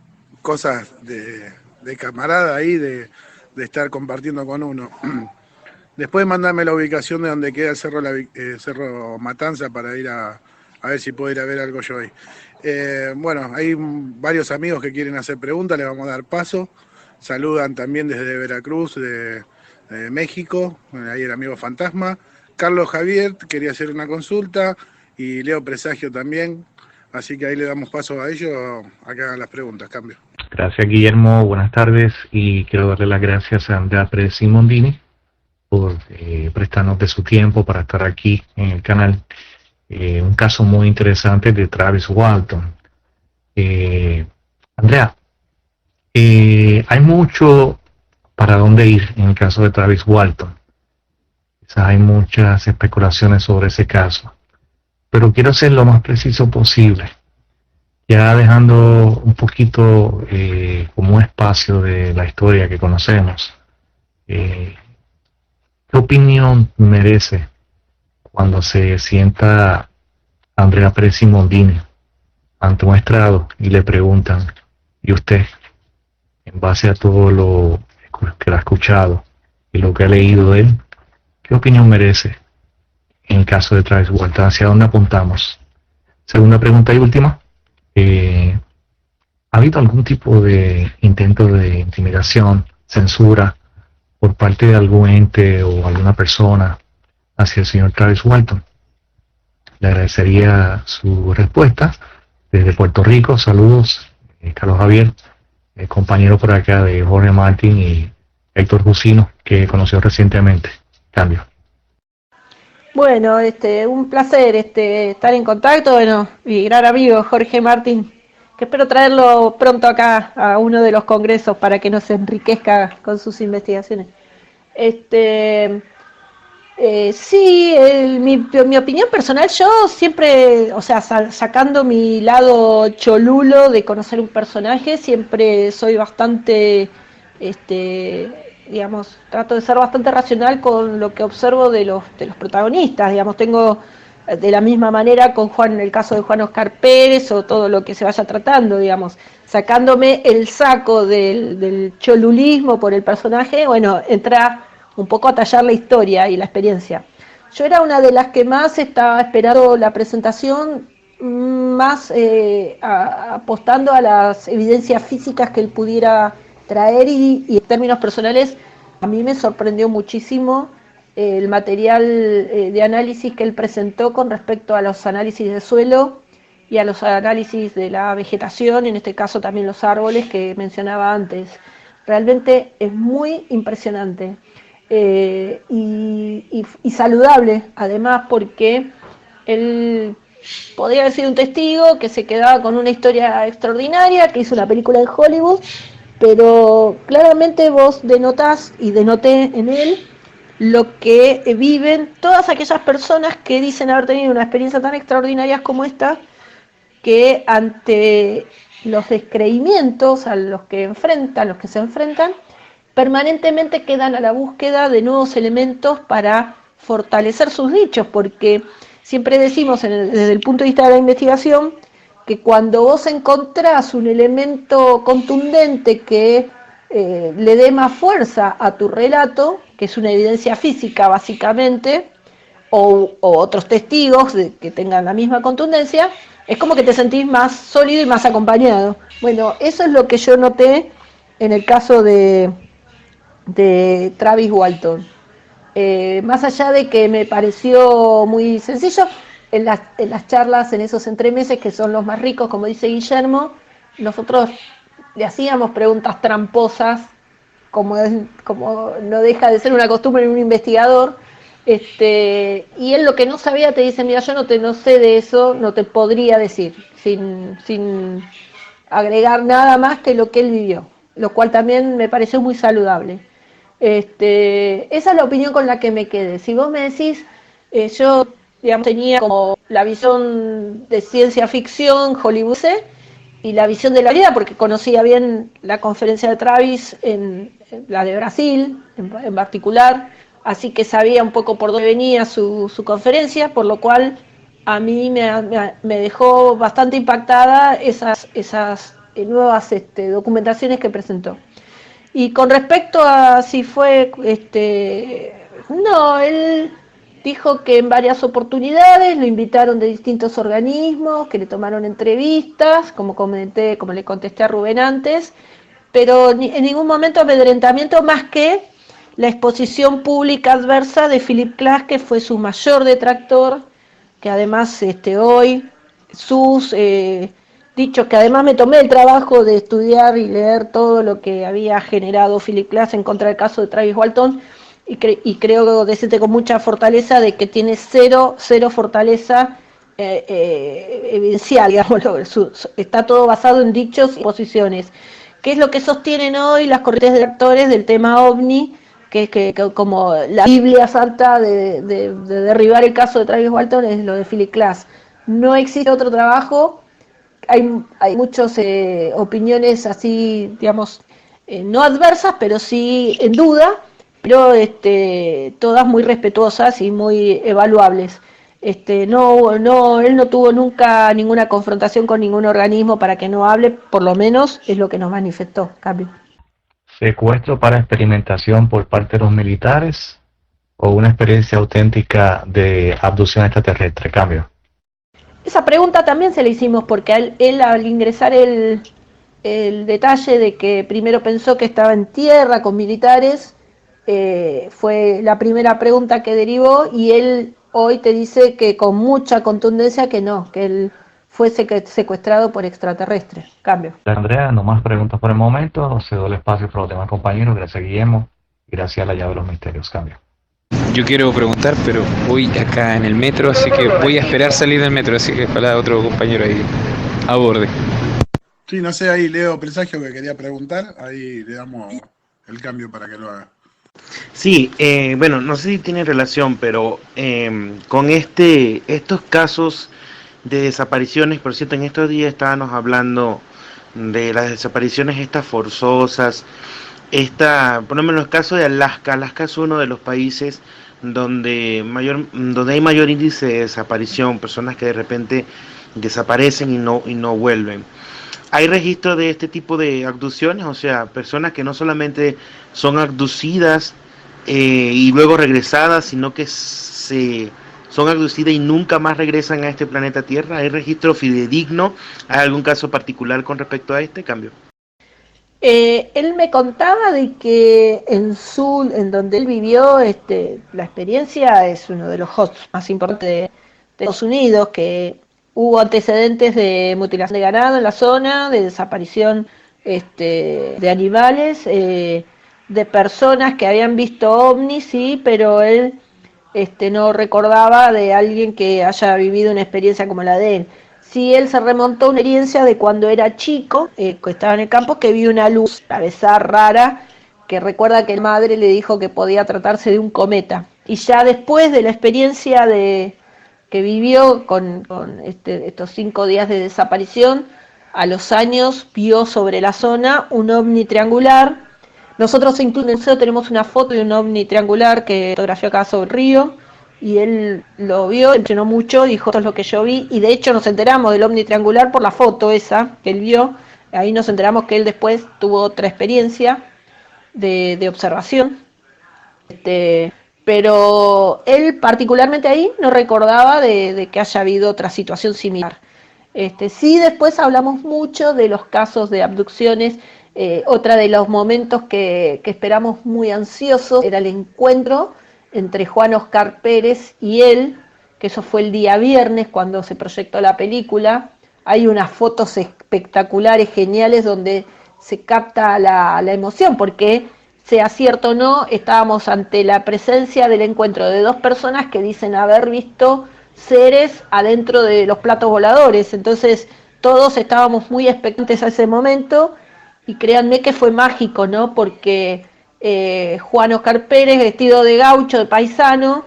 cosas de camarada ahí, de estar compartiendo con uno. Después mandame la ubicación de donde queda el Cerro Matanza para ir a ver si puedo ir a ver algo yo ahí. Bueno, hay varios amigos que quieren hacer preguntas, les vamos a dar paso. Saludan también desde Veracruz, de México, ahí el amigo Fantasma. Carlos Javier quería hacer una consulta y Leo Presagio también. Así que ahí le damos paso a ellos a que hagan las preguntas. Cambio. Gracias, Guillermo. Buenas tardes y quiero darle las gracias a Andrea Pérez Simondini por prestarnos de su tiempo para estar aquí en el canal. Un caso muy interesante de Travis Walton. Andrea, hay mucho para dónde ir en el caso de Travis Walton. Quizás hay muchas especulaciones sobre ese caso, pero quiero ser lo más preciso posible, ya dejando un poquito como un espacio de la historia que conocemos. ¿Qué opinión merece cuando se sienta Andrea Pérez Simondini ante un estrado y le preguntan, ¿y usted, en base a todo lo que ha escuchado y lo que ha leído de él, qué opinión merece en el caso de Travis Walton? ¿Hacia dónde apuntamos? Segunda pregunta y última. ¿Ha habido algún tipo de intento de intimidación, censura por parte de algún ente o alguna persona hacia el señor Travis Walton? Le agradecería su respuesta. Desde Puerto Rico, saludos, Carlos Javier, compañero por acá de Jorge Martín y Héctor Jusino, que conoció recientemente. Cambio. Bueno, un placer estar en contacto, bueno, mi gran amigo Jorge Martín, que espero traerlo pronto acá a uno de los congresos para que nos enriquezca con sus investigaciones. Sí, mi opinión personal, yo siempre, o sea, sacando mi lado cholulo de conocer un personaje, siempre soy bastante, digamos, trato de ser bastante racional con lo que observo de los protagonistas, digamos, tengo de la misma manera con Juan, en el caso de Juan Oscar Pérez, o todo lo que se vaya tratando, digamos, sacándome el saco del cholulismo por el personaje, bueno, entra un poco a tallar la historia y la experiencia. Yo era una de las que más estaba esperando la presentación, más apostando a las evidencias físicas que él pudiera traer, y en términos personales a mí me sorprendió muchísimo el material de análisis que él presentó con respecto a los análisis de suelo y a los análisis de la vegetación, en este caso también los árboles que mencionaba antes. Realmente es muy impresionante y saludable, además, porque él podría haber sido un testigo que se quedaba con una historia extraordinaria, que hizo una película en Hollywood, pero claramente vos denotás, y denoté en él, lo que viven todas aquellas personas que dicen haber tenido una experiencia tan extraordinaria como esta, que ante los descreimientos a los que se enfrentan, permanentemente quedan a la búsqueda de nuevos elementos para fortalecer sus dichos, porque siempre decimos desde el punto de vista de la investigación que cuando vos encontrás un elemento contundente que le dé más fuerza a tu relato, que es una evidencia física básicamente, o otros testigos que tengan la misma contundencia, es como que te sentís más sólido y más acompañado. Bueno, eso es lo que yo noté en el caso de Travis Walton. Más allá de que me pareció muy sencillo, en las charlas, en esos entremeses que son los más ricos, como dice Guillermo, nosotros le hacíamos preguntas tramposas, como no deja de ser una costumbre en un investigador, y él lo que no sabía te dice, mira, yo no sé de eso, no te podría decir, sin agregar nada más que lo que él vivió, lo cual también me pareció muy saludable. Esa es la opinión con la que me quedé. Si vos me decís, yo digamos, tenía como la visión de ciencia ficción hollywoodese y la visión de la vida, porque conocía bien la conferencia de Travis, en la de Brasil en particular, así que sabía un poco por dónde venía su conferencia, por lo cual a mí me dejó bastante impactada esas nuevas documentaciones que presentó. Y con respecto a si fue, no, él dijo que en varias oportunidades lo invitaron de distintos organismos, que le tomaron entrevistas, como le contesté a Rubén antes, pero en ningún momento amedrentamiento, más que la exposición pública adversa de Philip Glass, que fue su mayor detractor, que además hoy sus dichos, que además me tomé el trabajo de estudiar y leer todo lo que había generado Philip Glass en contra del caso de Travis Walton, y creo decirte con mucha fortaleza de que tiene cero fortaleza evidencial, digamos, está todo basado en dichos y posiciones. ¿Qué es lo que sostienen hoy las corrientes de actores del tema OVNI? Que como la Biblia santa de derribar el caso de Travis Walton es lo de Philip Glass. No existe otro trabajo, hay muchas opiniones así, digamos, no adversas, pero sí en duda, pero todas muy respetuosas y muy evaluables. Él no tuvo nunca ninguna confrontación con ningún organismo para que no hable, por lo menos es lo que nos manifestó. Cambio. ¿Secuestro para experimentación por parte de los militares o una experiencia auténtica de abducción extraterrestre? Cambio. Esa pregunta también se la hicimos porque él al ingresar el detalle de que primero pensó que estaba en tierra con militares, fue la primera pregunta que derivó, y él hoy te dice que con mucha contundencia que no, que él fue secuestrado por extraterrestres. Cambio. Andrea, no más preguntas por el momento. Cedo el espacio para los demás compañeros. Gracias, Guillermo. Gracias a la llave de los misterios. Cambio. Yo quiero preguntar, pero voy acá en el metro, así que voy a esperar salir del metro, así que para otro compañero ahí aborde. Sí, no sé, ahí Leo Presagio que quería preguntar, ahí le damos el cambio para que lo haga. Sí, bueno, no sé si tiene relación, pero con estos casos de desapariciones, por cierto, en estos días estábamos hablando de las desapariciones estas forzosas, por lo menos el caso de Alaska. Alaska es uno de los países donde hay mayor índice de desaparición, personas que de repente desaparecen y no vuelven. ¿Hay registro de este tipo de abducciones? O sea, personas que no solamente son abducidas y luego regresadas, sino que son abducidas y nunca más regresan a este planeta Tierra. ¿Hay registro fidedigno? ¿Hay algún caso particular con respecto a este cambio? Él me contaba de que en donde él vivió, la experiencia es uno de los hosts más importantes de Estados Unidos, que hubo antecedentes de mutilación de ganado en la zona, de desaparición de animales, de personas que habían visto ovnis, sí, pero él no recordaba de alguien que haya vivido una experiencia como la de él. Sí, él se remontó a una experiencia de cuando era chico, que estaba en el campo, que vio una luz atravesar rara, que recuerda que la madre le dijo que podía tratarse de un cometa. Y ya después de la experiencia que vivió con estos 5 días de desaparición, a los años vio sobre la zona un ovni triangular. Nosotros incluso en el museo tenemos una foto de un ovni triangular que fotografió acá sobre el río, y él lo vio, impresionó mucho, dijo, esto es lo que yo vi, y de hecho nos enteramos del ovni triangular por la foto esa que él vio. Ahí nos enteramos que él después tuvo otra experiencia de observación, pero él particularmente ahí no recordaba de que haya habido otra situación similar. Sí, después hablamos mucho de los casos de abducciones. Otra de los momentos que esperamos muy ansiosos era el encuentro entre Juan Oscar Pérez y él, que eso fue el día viernes cuando se proyectó la película. Hay unas fotos espectaculares, geniales, donde se capta la emoción, porque sea cierto o no, estábamos ante la presencia del encuentro de 2 personas que dicen haber visto seres adentro de los platos voladores. Entonces todos estábamos muy expectantes a ese momento, y créanme que fue mágico, ¿no? Porque Juan Oscar Pérez, vestido de gaucho, de paisano,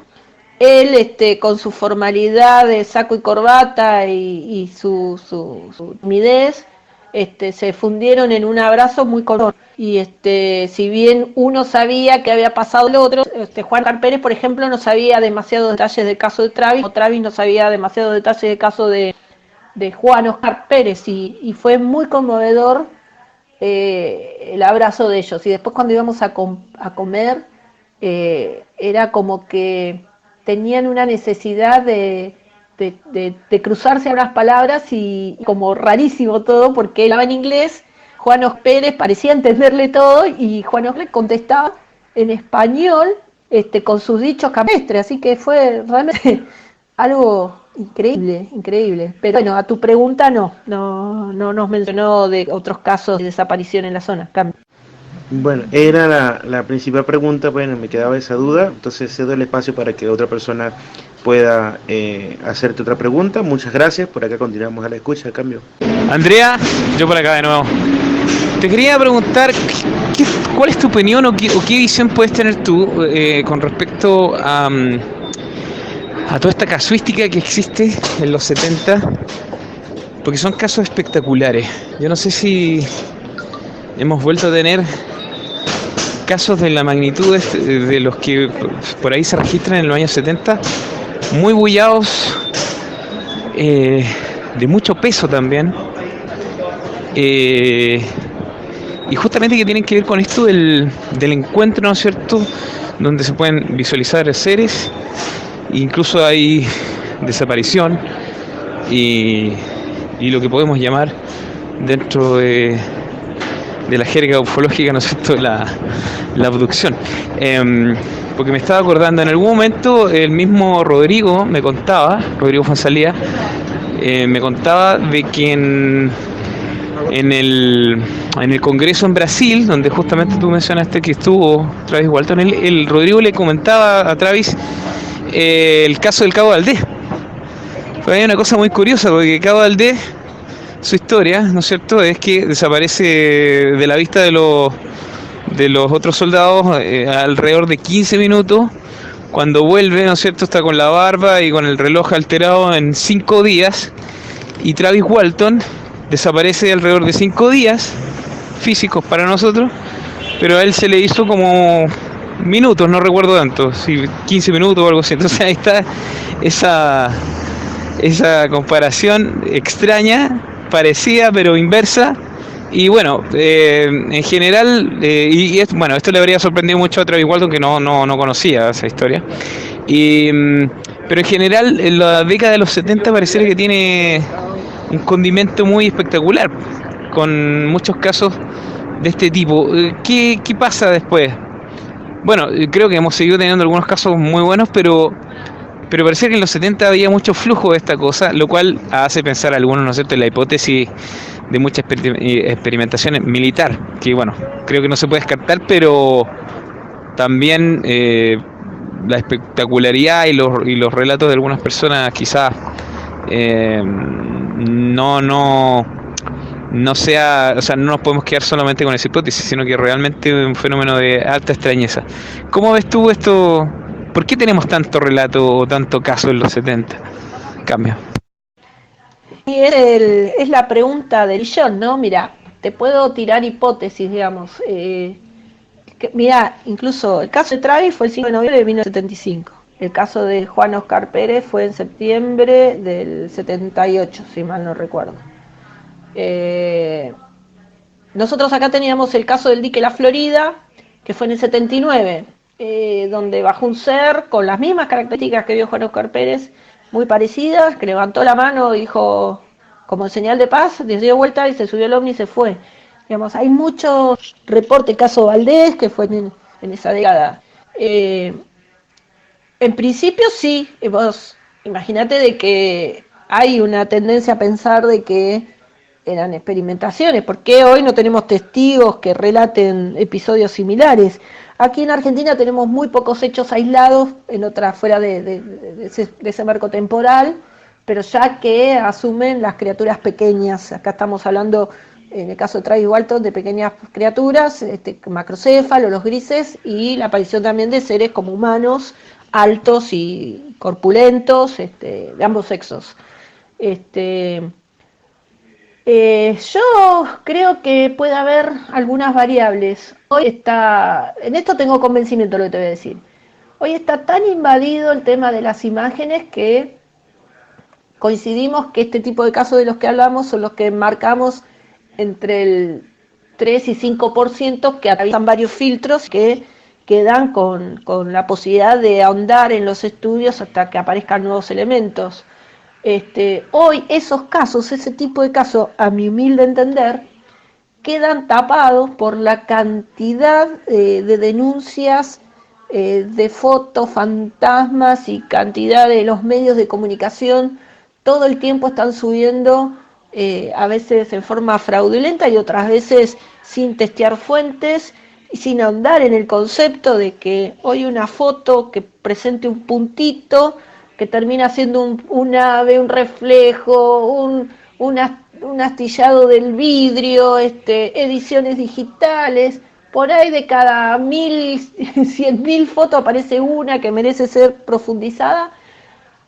él con su formalidad de saco y corbata y su timidez, se fundieron en un abrazo muy color. Y si bien uno sabía que había pasado el otro, Juan Oscar Pérez, por ejemplo, no sabía demasiados detalles del caso de Travis, o Travis no sabía demasiados detalles del caso de Juan Oscar Pérez, y fue muy conmovedor el abrazo de ellos. Y después cuando íbamos a comer, era como que tenían una necesidad de cruzarse unas palabras, y como rarísimo todo, porque él hablaba en inglés, Juan Oscar Pérez parecía entenderle todo, y Juan Oscar contestaba en español con sus dichos campestres, así que fue realmente algo increíble. Pero bueno, a tu pregunta no nos mencionó de otros casos de desaparición en la zona. Bueno, era la principal pregunta, bueno, me quedaba esa duda, entonces cedo el espacio para que otra persona pueda hacerte otra pregunta. Muchas gracias, por acá continuamos a la escucha, cambio. Andrea, yo por acá de nuevo. Te quería preguntar, ¿cuál es tu opinión o qué visión puedes tener tú con respecto a toda esta casuística que existe en los 70? Porque son casos espectaculares. Yo no sé si hemos vuelto a tener casos de la magnitud de los que por ahí se registran en los años 70, muy bullados, de mucho peso también, y justamente que tienen que ver con esto del encuentro, ¿no es cierto?, donde se pueden visualizar seres, incluso hay desaparición y lo que podemos llamar dentro de la jerga ufológica, ¿no es cierto?, la abducción. Porque me estaba acordando, en algún momento el mismo Rodrigo Fonsalía, me contaba de que en el Congreso en Brasil, donde justamente tú mencionaste que estuvo Travis Walton, el Rodrigo le comentaba a Travis el caso del Cabo Valdés. Fue ahí una cosa muy curiosa, porque Cabo Valdés, su historia, ¿no es cierto?, es que desaparece de la vista de los otros soldados alrededor de 15 minutos. Cuando vuelve, ¿no es cierto?, está con la barba y con el reloj alterado en 5 días. Y Travis Walton desaparece alrededor de 5 días físicos para nosotros, pero a él se le hizo como minutos, no recuerdo tanto, sí, 15 minutos o algo así. Entonces ahí está esa comparación extraña, parecida pero inversa. Y bueno, en general, bueno, esto le habría sorprendido mucho a Travis Walton, que no conocía esa historia. Pero en general, en la década de los 70 pareciera que tiene un condimento muy espectacular, con muchos casos de este tipo. ¿Qué pasa después? Bueno, creo que hemos seguido teniendo algunos casos muy buenos, pero parecía que en los 70 había mucho flujo de esta cosa, lo cual hace pensar a algunos, ¿no es cierto?, en la hipótesis de mucha experimentación militar, que bueno, creo que no se puede descartar, pero también la espectacularidad y los relatos de algunas personas quizás no sea, o sea, no nos podemos quedar solamente con esa hipótesis, sino que realmente es un fenómeno de alta extrañeza. ¿Cómo ves tú esto? ¿Por qué tenemos tanto relato o tanto caso en los 70? Cambio. Y es la pregunta del millón, ¿no? Mira, te puedo tirar hipótesis, digamos. Mira, incluso el caso de Travis fue el 5 de noviembre de 1975. El caso de Juan Oscar Pérez fue en septiembre del 78, si mal no recuerdo. Nosotros acá teníamos el caso del dique La Florida, que fue en el 79, donde bajó un ser con las mismas características que vio Juan Oscar Pérez, muy parecidas, que levantó la mano, dijo como señal de paz, se dio vuelta y se subió al ovni y se fue. Digamos, hay muchos reportes, el caso Valdés, que fue en esa década. En principio sí, vos imaginate de que hay una tendencia a pensar de que eran experimentaciones, porque hoy no tenemos testigos que relaten episodios similares. Aquí en Argentina tenemos muy pocos hechos aislados, en otras fuera de ese marco temporal, pero ya que asumen las criaturas pequeñas. Acá estamos hablando, en el caso de Travis Walton, de pequeñas criaturas, macrocéfalos, los grises, y la aparición también de seres como humanos, altos y corpulentos, de ambos sexos. Yo creo que puede haber algunas variables. En esto tengo convencimiento lo que te voy a decir. Hoy está tan invadido el tema de las imágenes que coincidimos que este tipo de casos de los que hablamos son los que marcamos entre el 3 y 5% que atraviesan varios filtros que quedan con la posibilidad de ahondar en los estudios hasta que aparezcan nuevos elementos. Hoy esos casos, ese tipo de casos, a mi humilde entender, quedan tapados por la cantidad de denuncias, de fotos, fantasmas y cantidad de los medios de comunicación. Todo el tiempo están subiendo, a veces en forma fraudulenta y otras veces sin testear fuentes y sin ahondar en el concepto de que hoy una foto que presente un puntito que termina siendo un ave, un reflejo, un astillado del vidrio, ediciones digitales. Por ahí de cada 100.000 fotos aparece una que merece ser profundizada.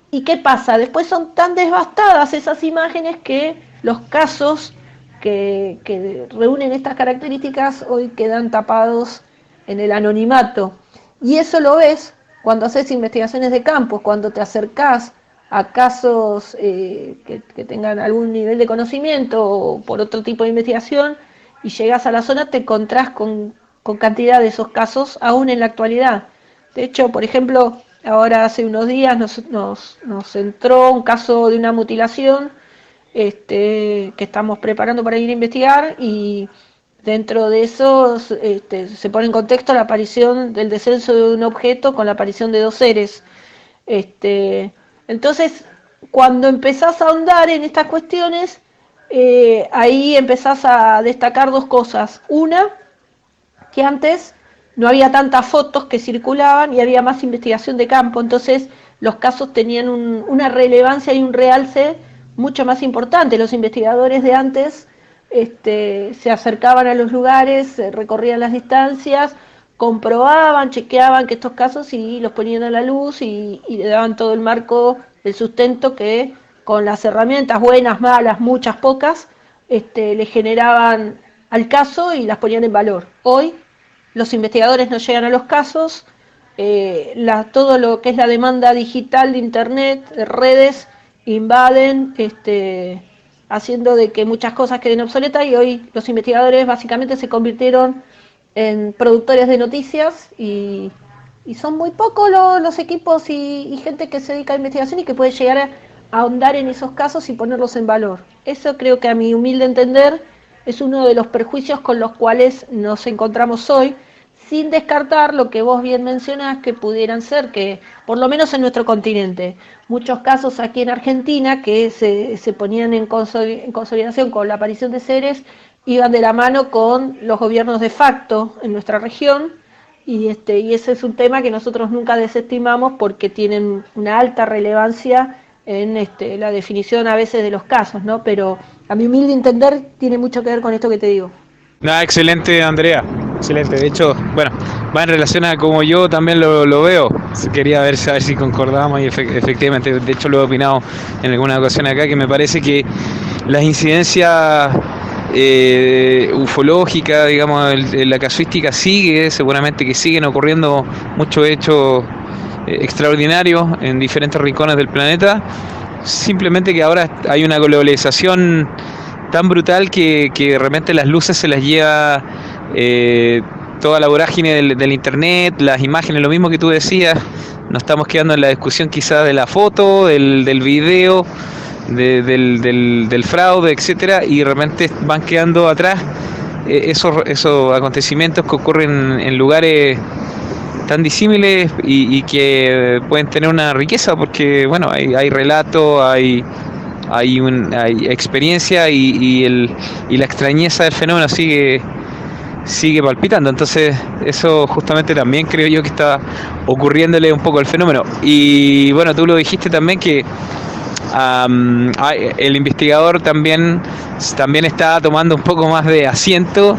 ¿Y qué pasa? Después son tan devastadas esas imágenes que los casos que reúnen estas características hoy quedan tapados en el anonimato. Y eso lo ves cuando haces investigaciones de campo, cuando te acercás a casos que tengan algún nivel de conocimiento o por otro tipo de investigación y llegas a la zona, te encontrás con cantidad de esos casos aún en la actualidad. De hecho, por ejemplo, ahora hace unos días nos entró un caso de una mutilación que estamos preparando para ir a investigar, y dentro de eso se pone en contexto la aparición del descenso de un objeto con la aparición de dos seres. Entonces, cuando empezás a ahondar en estas cuestiones, ahí empezás a destacar dos cosas. Una, que antes no había tantas fotos que circulaban y había más investigación de campo, entonces los casos tenían una relevancia y un realce mucho más importante. Los investigadores de antes se acercaban a los lugares, recorrían las distancias, comprobaban, chequeaban que estos casos y los ponían a la luz y le daban todo el marco, el sustento que con las herramientas buenas, malas, muchas, pocas, le generaban al caso y las ponían en valor. Hoy los investigadores no llegan a los casos, todo lo que es la demanda digital de Internet, de redes, invaden, haciendo de que muchas cosas queden obsoletas, y hoy los investigadores básicamente se convirtieron en productores de noticias, y son muy pocos los equipos y gente que se dedica a investigación y que puede llegar a ahondar en esos casos y ponerlos en valor. Eso creo que, a mi humilde entender, es uno de los perjuicios con los cuales nos encontramos hoy, sin descartar lo que vos bien mencionás, que pudieran ser, que por lo menos en nuestro continente, muchos casos aquí en Argentina que se ponían en consolidación con la aparición de seres, iban de la mano con los gobiernos de facto en nuestra región, y ese es un tema que nosotros nunca desestimamos porque tienen una alta relevancia en la definición a veces de los casos, ¿no? Pero a mi humilde entender tiene mucho que ver con esto que te digo. Nada, excelente, Andrea. Excelente. De hecho, bueno, va en relación a como yo también lo veo. Quería ver, saber si concordamos y efectivamente, de hecho lo he opinado en alguna ocasión acá, que me parece que las incidencias ufológicas, digamos, la casuística sigue, seguramente que siguen ocurriendo muchos hechos extraordinarios en diferentes rincones del planeta. Simplemente que ahora hay una globalización tan brutal que de repente las luces se las lleva toda la vorágine del internet, las imágenes, lo mismo que tú decías. Nos estamos quedando en la discusión quizás de la foto, del video, del fraude, etcétera, y de repente van quedando atrás esos acontecimientos que ocurren en lugares tan disímiles y que pueden tener una riqueza, porque bueno, hay relatos, hay experiencia, y la extrañeza del fenómeno sigue palpitando. Entonces eso justamente también creo yo que está ocurriéndole un poco al fenómeno. Y bueno, tú lo dijiste también que el investigador también está tomando un poco más de asiento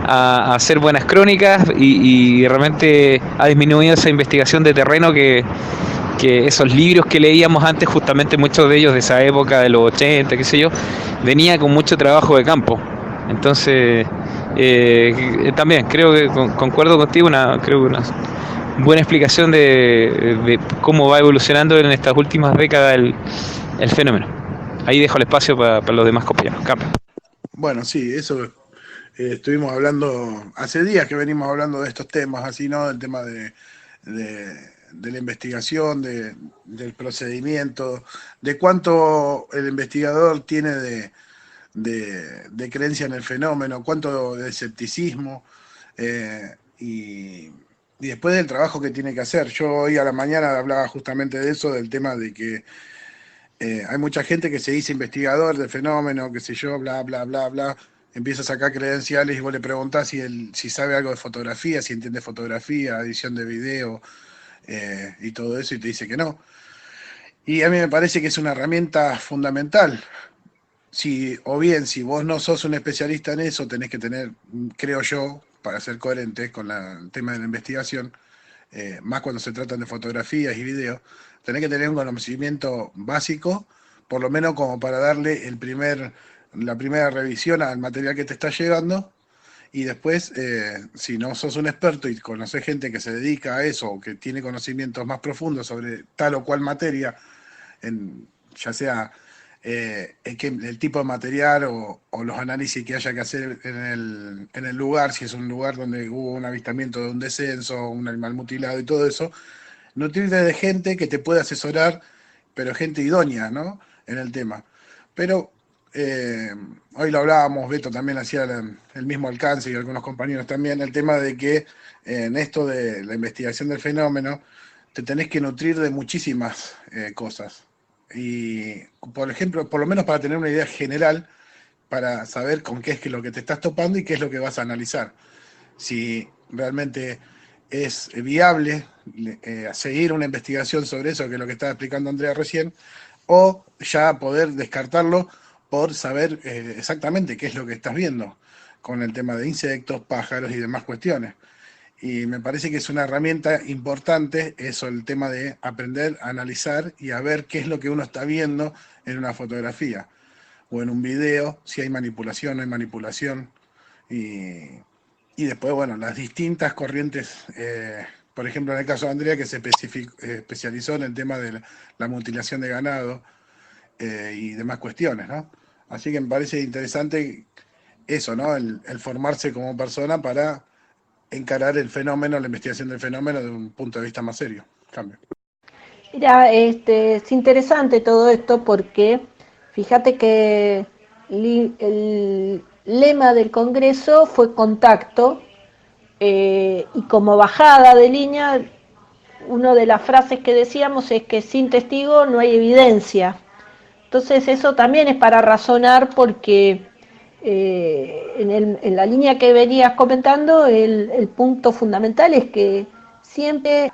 a hacer buenas crónicas, y realmente ha disminuido esa investigación de terreno que esos libros que leíamos antes, justamente muchos de ellos de esa época de los 80, qué sé yo, venía con mucho trabajo de campo. Entonces, también creo que concuerdo contigo, creo que una buena explicación de cómo va evolucionando en estas últimas décadas el fenómeno. Ahí dejo el espacio para los demás compañeros. Campo. Bueno, sí, eso estuvimos hablando, hace días que venimos hablando de estos temas, así, ¿no? Del tema de la investigación, del procedimiento, de cuánto el investigador tiene de creencia en el fenómeno, cuánto de escepticismo, y después del trabajo que tiene que hacer. Yo hoy a la mañana hablaba justamente de eso, del tema de que hay mucha gente que se dice investigador del fenómeno, qué sé yo, bla, bla, bla, bla, empieza a sacar credenciales y vos le preguntás si sabe algo de fotografía, si entiende fotografía, edición de video, y todo eso, y te dice que no. Y a mí me parece que es una herramienta fundamental. Si vos no sos un especialista en eso, tenés que tener, creo yo, para ser coherente con el tema de la investigación, más cuando se tratan de fotografías y videos, tenés que tener un conocimiento básico, por lo menos como para darle la primera revisión al material que te está llegando, y después, si no sos un experto y conocés gente que se dedica a eso, o que tiene conocimientos más profundos sobre tal o cual materia, ya sea el tipo de material o los análisis que haya que hacer en el lugar, si es un lugar donde hubo un avistamiento de un descenso, un animal mutilado y todo eso, nutrirte de gente que te puede asesorar, pero gente idónea, ¿no?, en el tema. Pero hoy lo hablábamos, Beto también hacía el mismo alcance, y algunos compañeros también, el tema de que en esto de la investigación del fenómeno te tenés que nutrir de muchísimas cosas. Y, por ejemplo, por lo menos para tener una idea general, para saber con qué es lo que te estás topando y qué es lo que vas a analizar. Si realmente es viable seguir una investigación sobre eso, que es lo que estaba explicando Andrea recién, o ya poder descartarlo por saber exactamente qué es lo que estás viendo con el tema de insectos, pájaros y demás cuestiones. Y me parece que es una herramienta importante eso, el tema de aprender a analizar y a ver qué es lo que uno está viendo en una fotografía o en un video, si hay manipulación o no hay manipulación. Y Y después, bueno, las distintas corrientes, por ejemplo, en el caso de Andrea, que se especializó en el tema de la mutilación de ganado y demás cuestiones, ¿no? Así que me parece interesante eso, ¿no? El formarse como persona para encarar el fenómeno, la investigación del fenómeno de un punto de vista más serio. Cambio. Mira, es interesante todo esto porque fíjate que el lema del Congreso fue contacto, y como bajada de línea, una de las frases que decíamos es que sin testigo no hay evidencia. Entonces eso también es para razonar porque en la línea que venías comentando, el punto fundamental es que siempre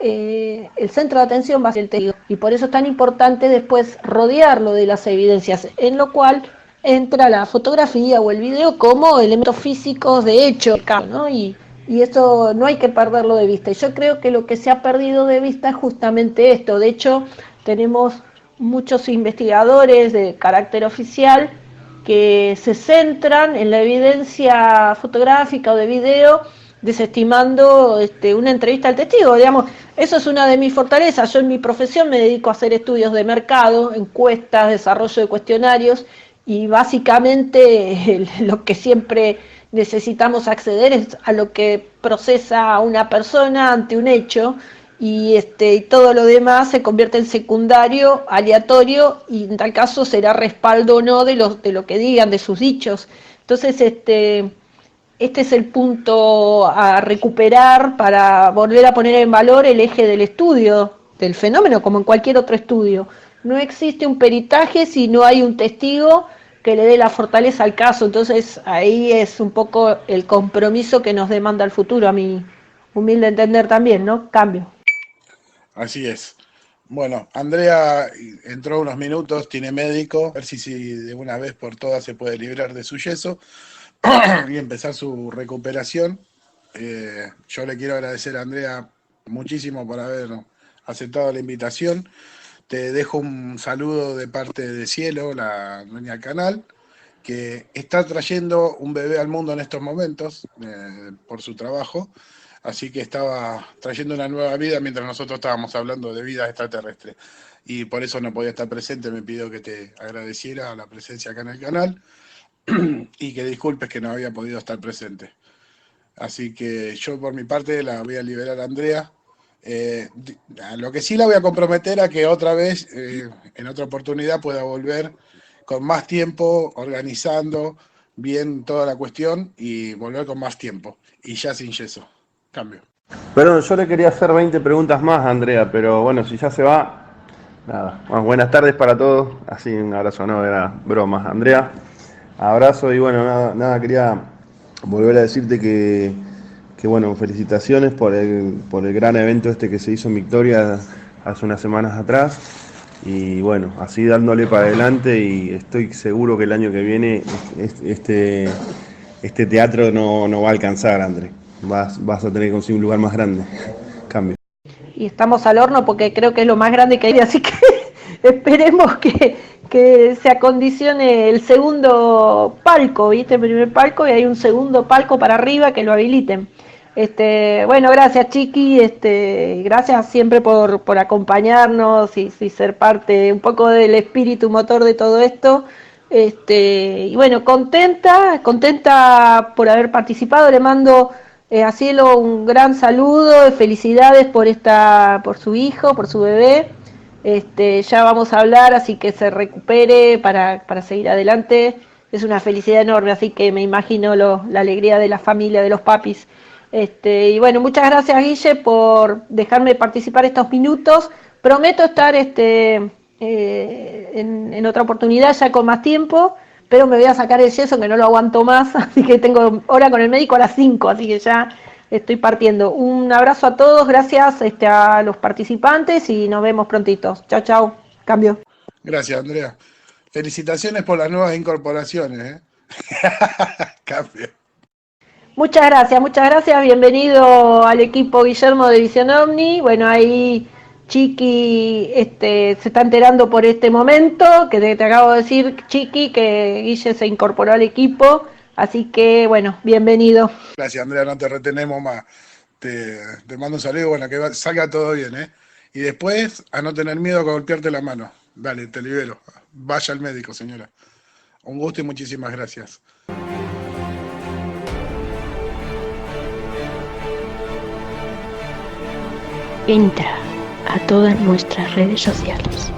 el centro de atención va a ser el testigo y por eso es tan importante después rodearlo de las evidencias, en lo cual entra la fotografía o el video como elementos físicos de hecho, ¿no? Y eso no hay que perderlo de vista. Y yo creo que lo que se ha perdido de vista es justamente esto. De hecho, tenemos muchos investigadores de carácter oficial que se centran en la evidencia fotográfica o de video, desestimando una entrevista al testigo. Digamos, eso es una de mis fortalezas. Yo en mi profesión me dedico a hacer estudios de mercado, encuestas, desarrollo de cuestionarios, y básicamente lo que siempre necesitamos acceder es a lo que procesa una persona ante un hecho, y todo lo demás se convierte en secundario, aleatorio, y en tal caso será respaldo o no de lo que digan, de sus dichos. Entonces este es el punto a recuperar para volver a poner en valor el eje del estudio del fenómeno, como en cualquier otro estudio. No existe un peritaje si no hay un testigo que le dé la fortaleza al caso. Entonces ahí es un poco el compromiso que nos demanda el futuro, a mi humilde entender también, ¿no? Cambio. Así es. Bueno, Andrea entró unos minutos, tiene médico, a ver si de una vez por todas se puede librar de su yeso y empezar su recuperación. Yo le quiero agradecer a Andrea muchísimo por haber aceptado la invitación. Te dejo un saludo de parte de Cielo, la dueña del canal, que está trayendo un bebé al mundo en estos momentos por su trabajo. Así que estaba trayendo una nueva vida mientras nosotros estábamos hablando de vida extraterrestre. Y por eso no podía estar presente, me pidió que te agradeciera la presencia acá en el canal y que disculpes que no había podido estar presente. Así que yo por mi parte la voy a liberar a Andrea. A lo que sí la voy a comprometer a que otra vez, en otra oportunidad, pueda volver con más tiempo, organizando bien toda la cuestión y volver con más tiempo. Y ya sin yeso. Cambio. Perdón, yo le quería hacer 20 preguntas más a Andrea, pero bueno, si ya se va, nada. Bueno, buenas tardes para todos, así un abrazo, no era bromas. Andrea, abrazo y bueno, nada, quería volver a decirte que bueno, felicitaciones por el gran evento este que se hizo en Victoria hace unas semanas atrás. Y bueno, así dándole para adelante y estoy seguro que el año que viene este teatro no va a alcanzar, André. Vas a tener que conseguir un lugar más grande. Cambio. Y estamos al horno porque creo que es lo más grande que hay, así que esperemos que se acondicione el segundo palco, ¿viste? El primer palco y hay un segundo palco para arriba que lo habiliten. Bueno, gracias Chiqui, gracias siempre por acompañarnos y ser parte un poco del espíritu motor de todo esto. Y bueno, contenta por haber participado, le mando a Cielo un gran saludo, felicidades por su hijo, por su bebé. Ya vamos a hablar, así que se recupere para seguir adelante. Es una felicidad enorme, así que me imagino la alegría de la familia, de los papis. Y bueno, muchas gracias Guille por dejarme participar estos minutos. Prometo estar en otra oportunidad ya con más tiempo, pero me voy a sacar el yeso que no lo aguanto más, así que tengo hora con el médico a las 5, así que ya estoy partiendo. Un abrazo a todos, gracias a los participantes y nos vemos prontitos. Chao, chao. Cambio. Gracias, Andrea. Felicitaciones por las nuevas incorporaciones. Cambio. Muchas gracias. Bienvenido al equipo Guillermo de Visión Omni. Bueno, ahí Chiqui se está enterando por este momento, que te acabo de decir, Chiqui, que Guille se incorporó al equipo, Así que, bueno, bienvenido. Gracias, Andrea, no te retenemos más. Te mando un saludo, bueno, que salga todo bien, ¿eh? Y después, a no tener miedo a golpearte la mano. Dale, te libero. Vaya al médico, señora. Un gusto y muchísimas gracias. Entra a todas nuestras redes sociales.